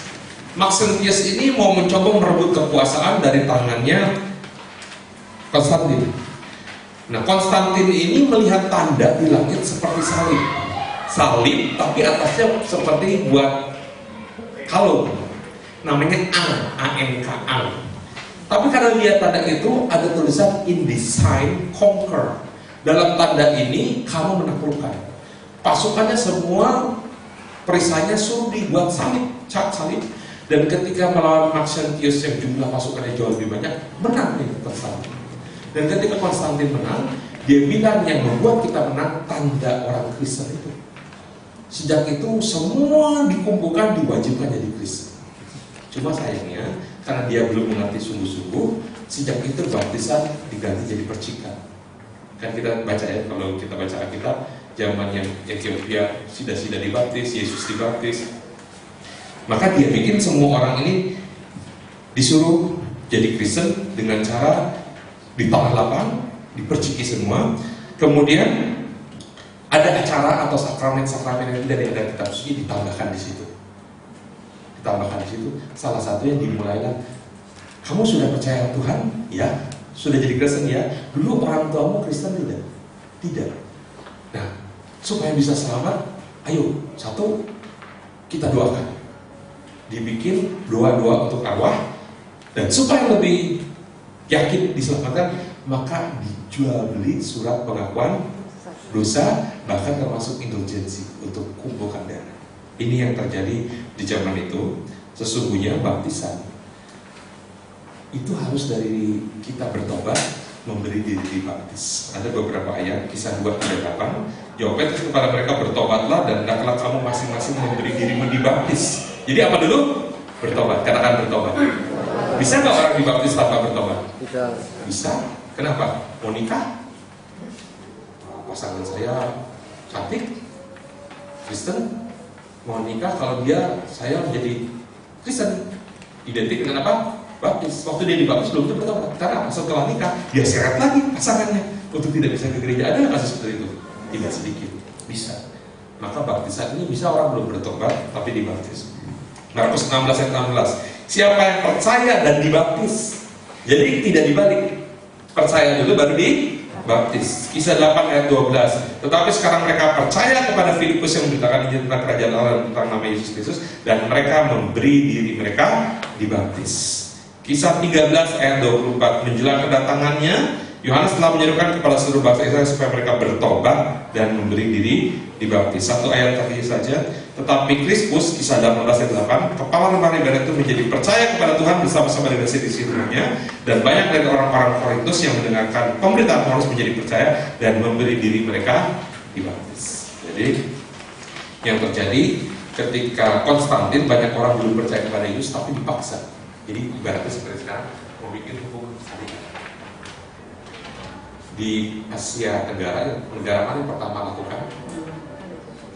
Maxentius ini mau mencoba merebut kekuasaan dari tangannya Konstantin. Nah, Konstantin ini melihat tanda di langit seperti salib. Salib tapi atasnya seperti buat kalung, namanya A-N-K. Tapi karena lihat tanda itu ada tulisan in this sign conquer. Dalam tanda ini kamu menaklukkan. Pasukannya semua perisainya suruh dibuat salib, cat salib. Dan ketika melawan Maxentius yang jumlah pasukannya jauh lebih banyak, menang nih Konstantin. Dan ketika Konstantin menang, dia bilang yang membuat kita menang tanda orang Kristen itu. Sejak itu semua dikumpulkan, diwajibkan jadi Kristen. Cuma sayangnya karena dia belum mengerti sungguh-sungguh, sejak itu baptisan diganti jadi percikan. Kan kita baca ya, kalau kita baca Alkitab, zaman yang Ethiopia sida-sida dibaptis, Yesus dibaptis. Maka dia bikin semua orang ini disuruh jadi Kristen dengan cara ditolak lapang, diperciki semua. Kemudian ada acara atau sakramen-sakramen yang tidak ada kitab suci ditambahkan di situ. ditambahkan di situ. Salah satunya dimulailah, kamu sudah percaya Tuhan? Ya. Sudah jadi Kristen ya? Dulu orang tuamu Kristen tidak? Tidak. Nah, supaya bisa selamat, ayo, satu, kita doakan. Dibikin doa-doa untuk arwah, dan supaya lebih yakin diselamatkan, maka dijual beli surat pengakuan dosa, bahkan termasuk indulgensi untuk kumpulkan dana. Ini yang terjadi di zaman itu. Sesungguhnya baptisan itu harus dari kita bertobat, memberi diri dibaptis. Ada beberapa ayat, Kisah 2:38. Jawab Petrus kepada mereka, bertobatlah dan hendaklah kamu masing-masing memberi dirimu dibaptis. Jadi apa dulu? Bertobat. Katakan bertobat. Bisa nggak orang dibaptis tanpa bertobat? Bisa. Kenapa? Mau nikah? Pasangan saya cantik, Kristen, mau nikah, kalau saya menjadi Kristen, identik dengan apa? Baptis. Waktu dia dibaptis belum tentu bertobat. Karena setelah nikah dia seret lagi pasangannya untuk tidak bisa ke gereja. Ada kasus seperti itu? Tidak sedikit. Bisa. Maka baptisan ini bisa orang belum bertobat tapi dibaptis. Markus 16 ayat 16. Siapa yang percaya dan dibaptis? Jadi tidak dibalik. Percaya dulu baru dibaptis. Kisah 8 ayat 12. Tetapi sekarang mereka percaya kepada Filipus yang memberitakan Injil tentang kerajaan Allah dan tentang nama Yesus Kristus, dan mereka memberi diri mereka dibaptis. Kisah 13 ayat 24. Menjelang kedatangannya, Yohanes telah menyerukan kepada seluruh bangsa Israel supaya mereka bertobat dan memberi diri dibaptis. Satu ayat tadi saja. Tetapi Krispus, Kisah 18 ayat 8, kepala rumah ibadat itu menjadi percaya kepada Tuhan bersama-sama dengan istri-istrinya, dan banyak dari orang-orang Korintus yang mendengarkan pemberitaan Paulus menjadi percaya dan memberi diri mereka dibaptis. Jadi yang terjadi ketika Konstantin, banyak orang belum percaya kepada Yesus tapi dipaksa. Jadi ibaratnya seperti sekarang mau bikin hukum syariat di Asia Tenggara. Negara mana yang pertama lakukan?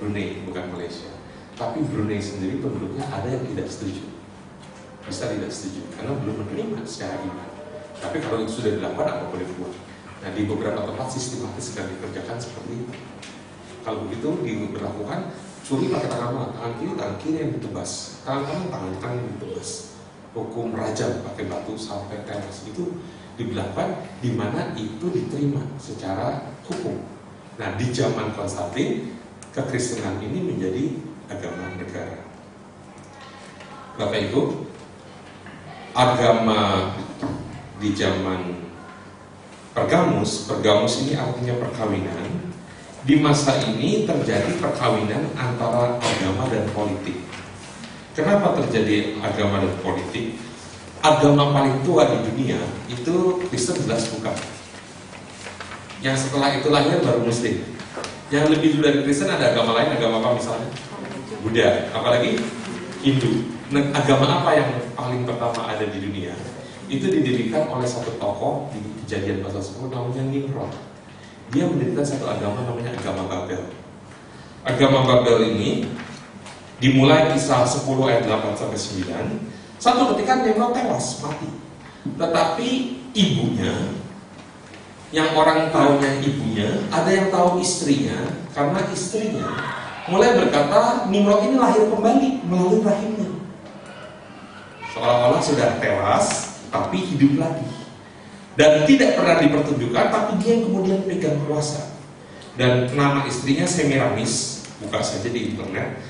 Brunei, bukan Malaysia. Tapi Brunei sendiri penduduknya ada yang tidak setuju, bisa tidak setuju karena belum menerima secara iman. Tapi kalau itu sudah dilakukan, apa boleh buat. Nah, di beberapa tempat sistematis sedang dikerjakan seperti itu. Kalau begitu diberlakukan, curi pakai tangan kiri yang ditebas, tangan kanan yang ditebas. Hukum rajam pakai batu sampai tewas itu diberlakukan, di mana itu diterima secara hukum. Nah, di zaman Konstantin, kekristenan ini menjadi agama negara. Bapak Ibu, agama di zaman Pergamus ini artinya perkawinan. Di masa ini terjadi perkawinan antara agama dan politik. Kenapa terjadi agama dan politik? Agama paling tua di dunia itu Kristen, jelas bukan. Yang setelah itu lahir baru Muslim. Yang lebih dulu dari Kristen ada agama lain, agama apa misalnya? Buddha, apalagi Hindu. Nah, agama apa yang paling pertama ada di dunia? Itu didirikan oleh satu tokoh di Kejadian pasal 10 namanya Nimrod. Dia mendirikan satu agama namanya agama Babel. Agama Babel ini dimulai Kisah 10 ayat 8 sampai 9. Satu ketika Nimrod tewas, mati. Tetapi ibunya, yang orang tahunya ibunya, ada yang tahu istrinya, karena istrinya mulai berkata Nimrod ini lahir kembali melalui rahimnya. Seolah-olah sudah tewas, tapi hidup lagi. Dan tidak pernah dipertunjukkan, tapi dia yang kemudian pegang kuasa. Dan nama istrinya Semiramis, buka saja di internet.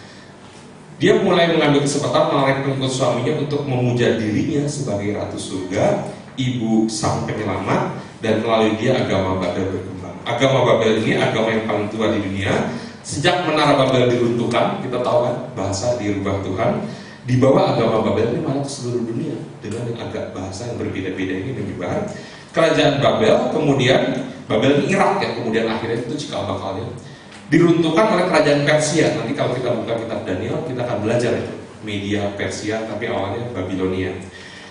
Dia mulai mengambil kesempatan menarik pengikut suaminya untuk memuja dirinya sebagai ratu surga, ibu sang penyelamat, dan melalui dia agama Babel berkembang. Agama Babel ini agama yang paling tua di dunia. Sejak menara Babel diruntuhkan, kita tahu kan, bahasa dirubah Tuhan. Di bawah agama Babel ini malah ke seluruh dunia dengan agak bahasa yang berbeda-beda ini menyebar. Kerajaan Babel, kemudian Babel ini Irak ya, kemudian akhirnya itu cikal bakalnya diruntuhkan oleh kerajaan Persia. Nanti kalau kita buka kitab Daniel, kita akan belajar itu media Persia, tapi awalnya Babilonia.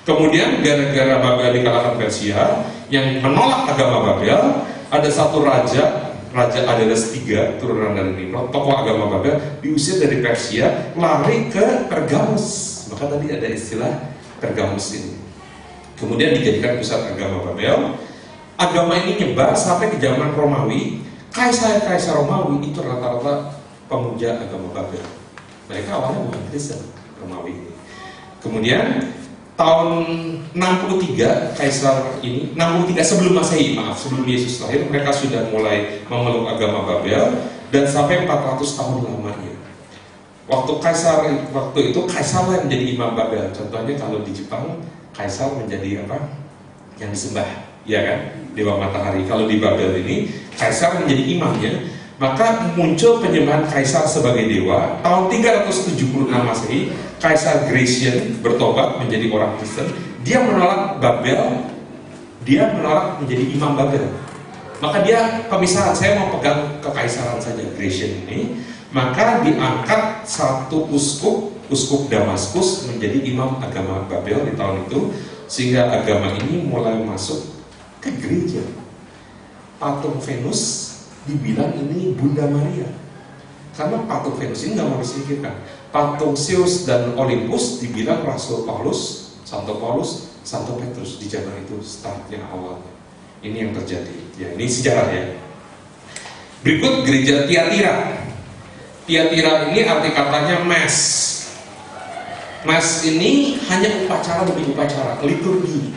Kemudian gara-gara Babel dikalahkan Persia yang menolak agama Babel, ada satu Raja Adeles III, turunan dari Nimrod, tokoh agama Babel, diusir dari Persia, lari ke Pergamus. Maka tadi ada istilah Pergamus ini. Kemudian dijadikan pusat agama Babel. Agama ini nyebar sampai ke zaman Romawi. Kaisar Romawi itu rata-rata pemuja agama Babel. Mereka awalnya bukan Kristen, Romawi ini. Kemudian tahun 63 Kaisar ini, 63 sebelum Masehi, sebelum Yesus lahir, mereka sudah mulai memeluk agama Babel dan sampai 400 tahun lamanya. Waktu itu Kaisar yang menjadi imam Babel. Contohnya kalau di Jepang Kaisar menjadi apa? Yang disembah, ya kan? Dewa matahari. Kalau di Babel ini Kaisar menjadi imamnya, maka muncul penyembahan Kaisar sebagai dewa. Tahun 376 Masehi, Kaisar Gratian bertobat menjadi orang Kristen. Dia menolak Babel, dia menolak menjadi imam Babel. Maka dia pemisahan, saya mau pegang kekaisaran saja, Gratian ini. Maka diangkat satu uskup Damaskus menjadi imam agama Babel di tahun itu, sehingga agama ini mulai masuk ke gereja. Patung Venus dibilang ini Bunda Maria, karena patung Venus ini nggak mau disingkirkan. Patung Zeus dan Olympus dibilang Rasul Paulus, Santo Petrus di zaman itu startnya awalnya. Ini yang terjadi. Ya, ini sejarah ya. Berikut gereja Tiatira. Tiatira ini arti katanya mass. Mass ini hanya upacara demi upacara, liturgi.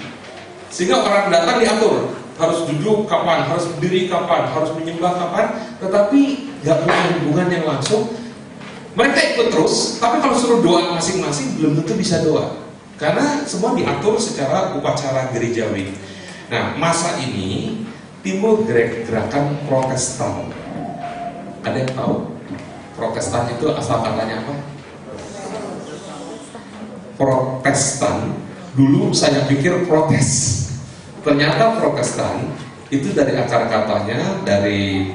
Sehingga orang datang diatur, harus duduk kapan, harus berdiri kapan, harus menyembah kapan, tetapi nggak punya hubungan yang langsung. Mereka ikut terus, tapi kalau suruh doa masing-masing belum tentu bisa doa, karena semua diatur secara upacara gerejawi. Nah, masa ini timbul gerakan Protestan. Ada yang tahu Protestan itu asal katanya apa? Protestan. Dulu saya pikir protes. Ternyata Protestan itu dari akar katanya, dari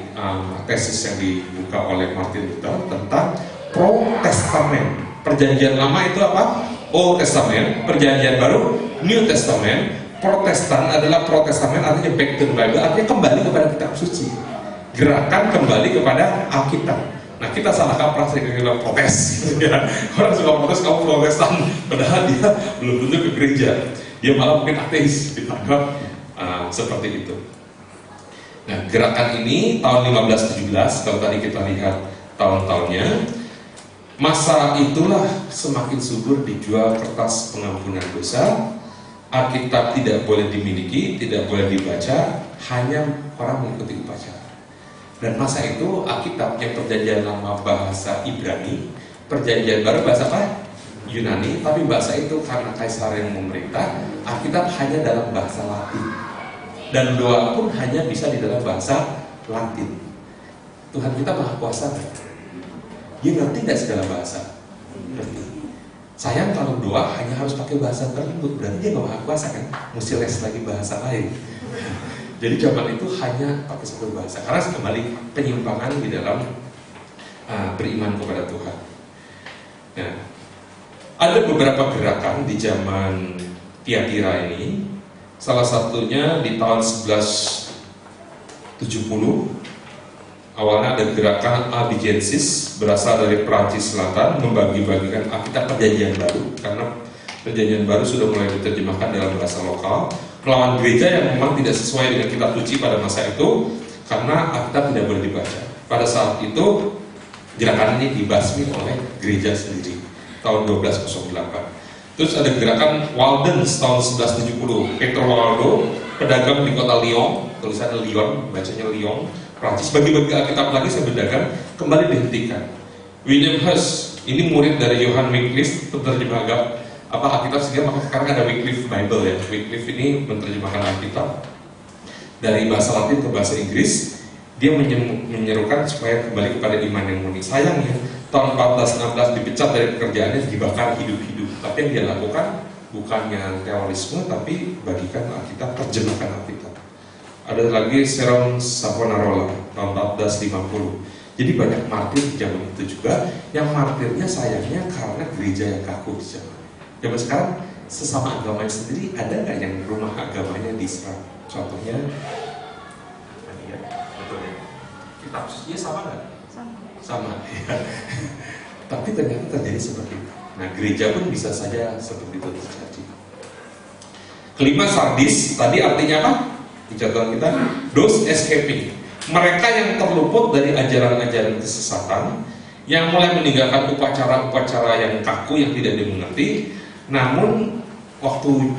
tesis yang dibuka oleh Martin Luther tentang Protestamen. Perjanjian lama itu apa? Old Testament. Perjanjian baru New Testament. Protestan adalah Protestamen, artinya back to the Bible, artinya kembali kepada kitab suci. Gerakan kembali kepada Alkitab. Nah, kita salah kaprah sehingga kita protes, ya. Orang suka protes, kamu Protestan, padahal dia belum tentu ke gereja. Dia malah mungkin ateis, ditangkap seperti itu. Nah, gerakan ini tahun 1517, kalau tadi kita lihat tahun-tahunnya, masa itulah semakin subur dijual kertas pengampunan dosa. Alkitab tidak boleh dimiliki, tidak boleh dibaca, hanya orang mengikuti upacara. Dan masa itu Alkitab yang perjanjian lama bahasa Ibrani, perjanjian baru bahasa apa? Yunani, tapi bahasa itu karena kaisar yang memerintah, Alkitab hanya dalam bahasa Latin. Dan doa pun hanya bisa di dalam bahasa Latin. Tuhan kita Maha Kuasa kan? Dia ngerti tidak segala bahasa? Ngerti. Sayang kalau doa hanya harus pakai bahasa tertentu, berarti dia nggak Maha Kuasa kan? Mesti les lagi bahasa lain. Jadi zaman itu hanya pakai satu bahasa. Karena kembali penyimpangan di dalam beriman kepada Tuhan. Nah, ada beberapa gerakan di zaman Tiatira ini. Salah satunya di tahun 1170. Awalnya ada gerakan Albigensis, berasal dari Prancis Selatan, membagi-bagikan Alkitab Perjanjian Baru, karena Perjanjian Baru sudah mulai diterjemahkan dalam bahasa lokal, melawan gereja yang memang tidak sesuai dengan kitab suci pada masa itu, karena Alkitab tidak boleh dibaca. Pada saat itu gerakan ini dibasmi oleh gereja sendiri tahun 1208. Terus ada gerakan Walden's tahun 1170. Peter Waldo, pedagang di kota Lyon, tulisannya Lyon, bacanya Lyon, Prancis, bagi-bagi Alkitab lagi saya bedakan, kembali dihentikan. William Huss, ini murid dari Johann Wycliffe, penerjemah Alkitab, sehingga maka sekarang ada Wycliffe Bible ya. Wycliffe ini menerjemahkan Alkitab dari bahasa Latin ke bahasa Inggris. Dia menyerukan supaya kembali kepada iman yang murni. Sayangnya tahun 1416 dipecat dari pekerjaannya, dibakar hidup-hidup. Tapi yang dia lakukan bukannya terorisme, tapi bagikan Alkitab, terjemahkan Alkitab. Ada lagi Seron Savonarola tahun 1450. Jadi banyak martir di zaman itu juga. Yang martirnya sayangnya karena gereja yang kaku di zaman sekarang. Sesama agamanya sendiri, ada nggak yang rumah agamanya diserang? Contohnya kitab sucinya sama nggak? Sama ya. Tapi ternyata terjadi seperti itu. Nah, gereja pun bisa saja seperti itu terjadi. Kelima, Sardis, tadi artinya apa? Di catatan kita, those escaping, mereka yang terluput dari ajaran-ajaran kesesatan, yang mulai meninggalkan upacara-upacara yang kaku yang tidak dimengerti, Namun waktu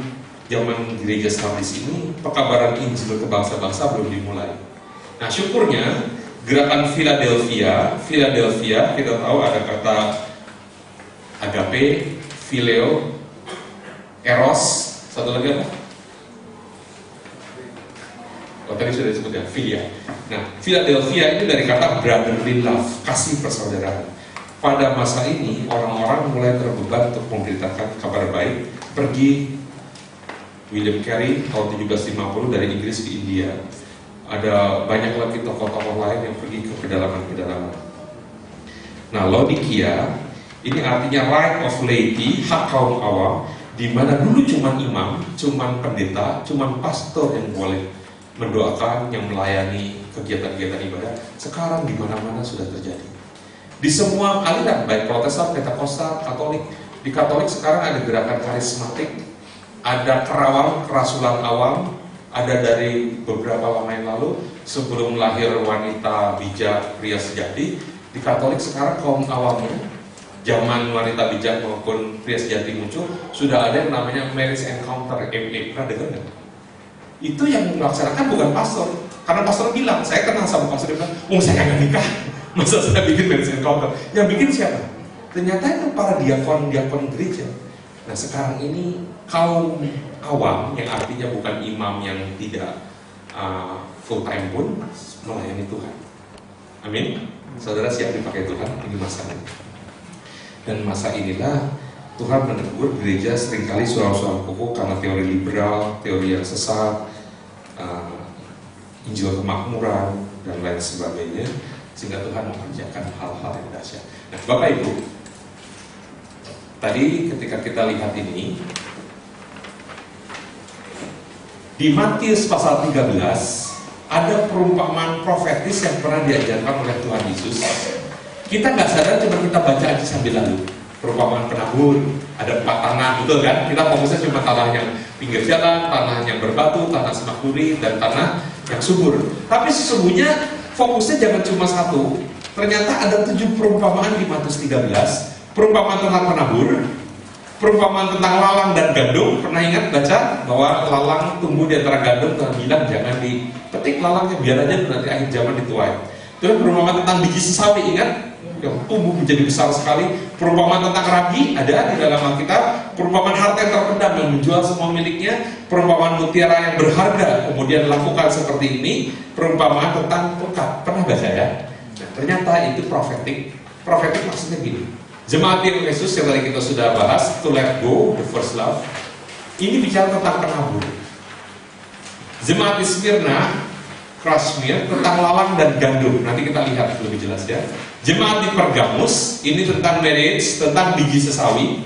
zaman gereja Sardis ini pekabaran Injil ke bangsa-bangsa belum dimulai. Nah, syukurnya gerakan Philadelphia kita tahu ada kata agape, phileo, eros, satu lagi apa? Oh, tadi sudah disebut ya, philia. Nah, Philadelphia ini dari kata brotherly love, kasih persaudaraan. Pada masa ini orang-orang mulai terbeban untuk memberitakan kabar baik. Pergi William Carey tahun 1750 dari Inggris ke India. Ada banyak lagi tokoh-tokoh lain yang pergi ke pedalaman-pedalaman. Nah, Laodikia ini artinya right of laity, hak kaum awam, di mana dulu cuma imam, cuma pendeta, cuma pastor yang boleh mendoakan, yang melayani kegiatan-kegiatan ibadah. Sekarang di mana-mana sudah terjadi. Di semua aliran, baik Protestan, Pentakosta, Katolik. Di Katolik sekarang ada gerakan karismatik, ada kerawang, kerasulan awam, ada dari beberapa lama yang lalu sebelum lahir wanita bijak, pria sejati. Di Katolik sekarang kaum awamnya, zaman wanita bijak maupun pria sejati muncul, sudah ada yang namanya marriage encounter, ME. Pernah dengar nggak? Itu yang melaksanakan bukan pastor, karena pastor bilang, saya kenal sama pastor, dia bilang, saya nggak nikah, masa saya bikin marriage encounter? Yang bikin siapa? Ternyata itu para diakon gereja. Nah, sekarang ini kaum awam, yang artinya bukan imam yang tidak full time pun melayani Tuhan. Amin. Saudara siap dipakai Tuhan, ini masanya. Dan masa inilah Tuhan menegur gereja seringkali suara-suara pokok karena teori liberal, teori yang sesat, Injil kemakmuran, dan lain sebagainya, sehingga Tuhan mengerjakan hal-hal yang dahsyat. Nah, Bapak Ibu, tadi ketika kita lihat ini, di Matius pasal 13 ada perumpamaan profetis yang pernah diajarkan oleh Tuhan Yesus. Kita nggak sadar, cuma kita baca aja sambil lalu. Perumpamaan penabur, ada 4 tanah, betul kan? Kita fokusnya cuma tanah yang pinggir jalan, tanah yang berbatu, tanah semak duri, dan tanah yang subur. Tapi sesungguhnya fokusnya jangan cuma satu. Ternyata ada 7 perumpamaan di Matius 13. Perumpamaan tentang penabur, perumpamaan tentang lalang dan gandum. Pernah ingat baca bahwa lalang tumbuh di antara gandum? Tuhan bilang jangan dipetik lalangnya, biar aja nanti akhir zaman dituai. Terus perumpamaan tentang biji sesawi, ingat? Yang tumbuh menjadi besar sekali. Perumpamaan tentang ragi ada di dalam Alkitab. Perumpamaan harta yang terpendam yang menjual semua miliknya. Perumpamaan mutiara yang berharga kemudian lakukan seperti ini. Perumpamaan tentang pekat. Pernah baca ya? Nah, ternyata itu profetik. Profetik maksudnya gini, jemaat di Efesus yang tadi kita sudah bahas, to let go, the first love, ini bicara tentang penabur. Jemaat di Smyrna, Krasmir, tentang lalang dan gandum. Nanti kita lihat lebih jelas ya. Jemaat di Pergamus, ini tentang marriage, tentang biji sesawi.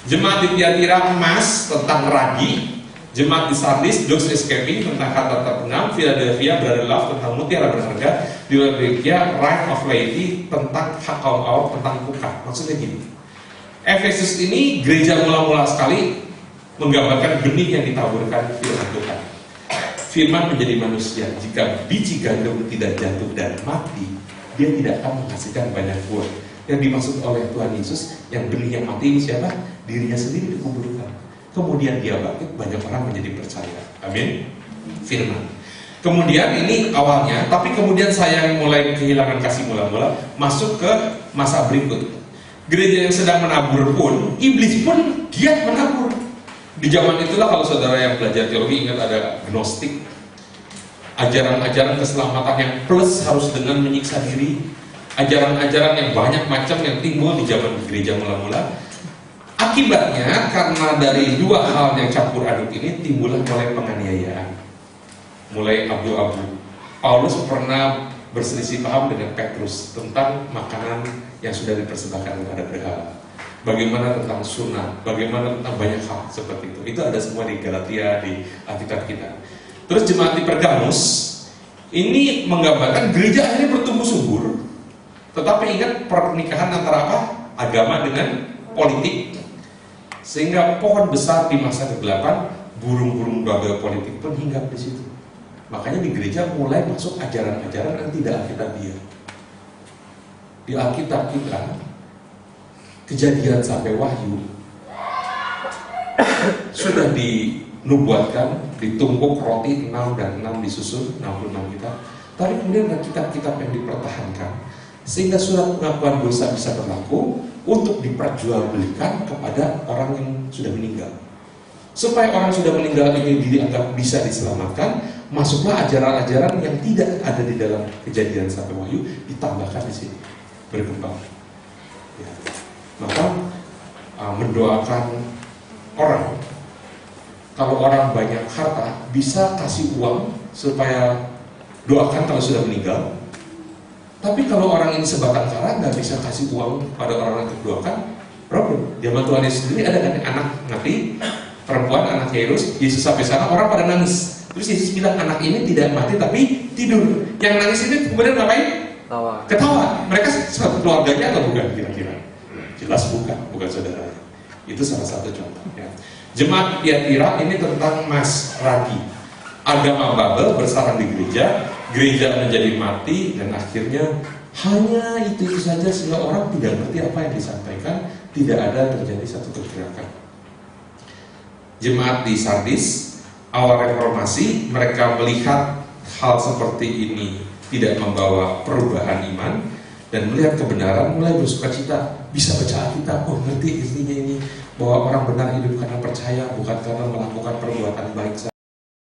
Jemaat di Tiatira, emas, tentang ragi. Jemaat di Sardis, Jokes Escaping, tentang harta terpendam. Philadelphia, Brother Love, tentang mutiara berharga. Di Laodikia, Right of Laity, tentang hak kaum awam, tentang bukan. Maksudnya gini, Efesus ini gereja mula-mula sekali menggambarkan benih yang ditaburkan firman Tuhan. Firman menjadi manusia. Jika biji gandum tidak jatuh dan mati, dia tidak akan menghasilkan banyak buah. Yang dimaksud oleh Tuhan Yesus, yang benih yang mati ini siapa? Dirinya sendiri dikuburkan. Kemudian dia bangkit, banyak orang menjadi percaya. Amin. Firman. Kemudian ini awalnya, tapi kemudian saya mulai kehilangan kasih mula-mula, masuk ke masa berikut. Gereja yang sedang menabur pun, iblis pun giat menabur. Di zaman itulah, kalau saudara yang belajar teologi ingat ada gnostik, ajaran-ajaran keselamatan yang plus harus dengan menyiksa diri, ajaran-ajaran yang banyak macam yang timbul di zaman gereja mula-mula. Akibatnya karena dari 2 hal yang campur aduk ini timbullah mulai penganiayaan, mulai abu-abu. Paulus pernah berselisih paham dengan Petrus tentang makanan yang sudah dipersembahkan kepada berhala. Bagaimana tentang sunnah, bagaimana tentang banyak hal seperti itu. Itu ada semua di Galatia, di Alkitab kita. Terus jemaat di Pergamus ini menggambarkan gereja akhirnya bertumbuh subur. Tetapi ingat pernikahan antara apa? Agama dengan politik. Sehingga pohon besar di masa kegelapan, burung-burung baga politik pun hinggap di situ. Makanya di gereja mulai masuk ajaran-ajaran yang tidak Alkitabiah. Di Alkitab kita, Kejadian sampai Wahyu, sudah dinubuatkan, ditumpuk roti 6 dan 6 disusun, 66 kitab. Tapi kemudian ada kitab-kitab yang dipertahankan, sehingga surat pengakuan dosa bisa berlaku untuk diperjualbelikan kepada orang yang sudah meninggal. Supaya orang sudah meninggal ini dianggap bisa diselamatkan, masuklah ajaran-ajaran yang tidak ada di dalam Kejadian sampai Wahyu, ditambahkan di sini, berkembang. Ya. Maka mendoakan orang, kalau orang banyak harta bisa kasih uang supaya doakan kalau sudah meninggal. Tapi kalau orang ini sebatang kara nggak bisa kasih uang pada orang yang doakan, problem. Zaman Tuhan Yesus sendiri ada kan anak mati, perempuan anak Yairus, Yesus sampai sana orang pada nangis. Terus Yesus bilang anak ini tidak mati tapi tidur. Yang nangis ini kemudian ngapain? Ketawa. Mereka satu keluarganya atau bukan kira-kira? Jelas bukan saudaranya. Itu salah satu contoh. Ya. Jemaat Tiatira ini tentang Mas Ragi. Agama Babel bersarang di gereja, gereja menjadi mati dan akhirnya hanya itu saja sehingga orang tidak ngerti apa yang disampaikan, tidak ada terjadi satu pergerakan. Jemaat di Sardis, awal reformasi, mereka melihat hal seperti ini tidak membawa perubahan iman dan melihat kebenaran, mulai bersukacita, bisa baca Alkitab, oh ngerti intinya ini bahwa orang benar hidup karena percaya bukan karena melakukan perbuatan baik saja.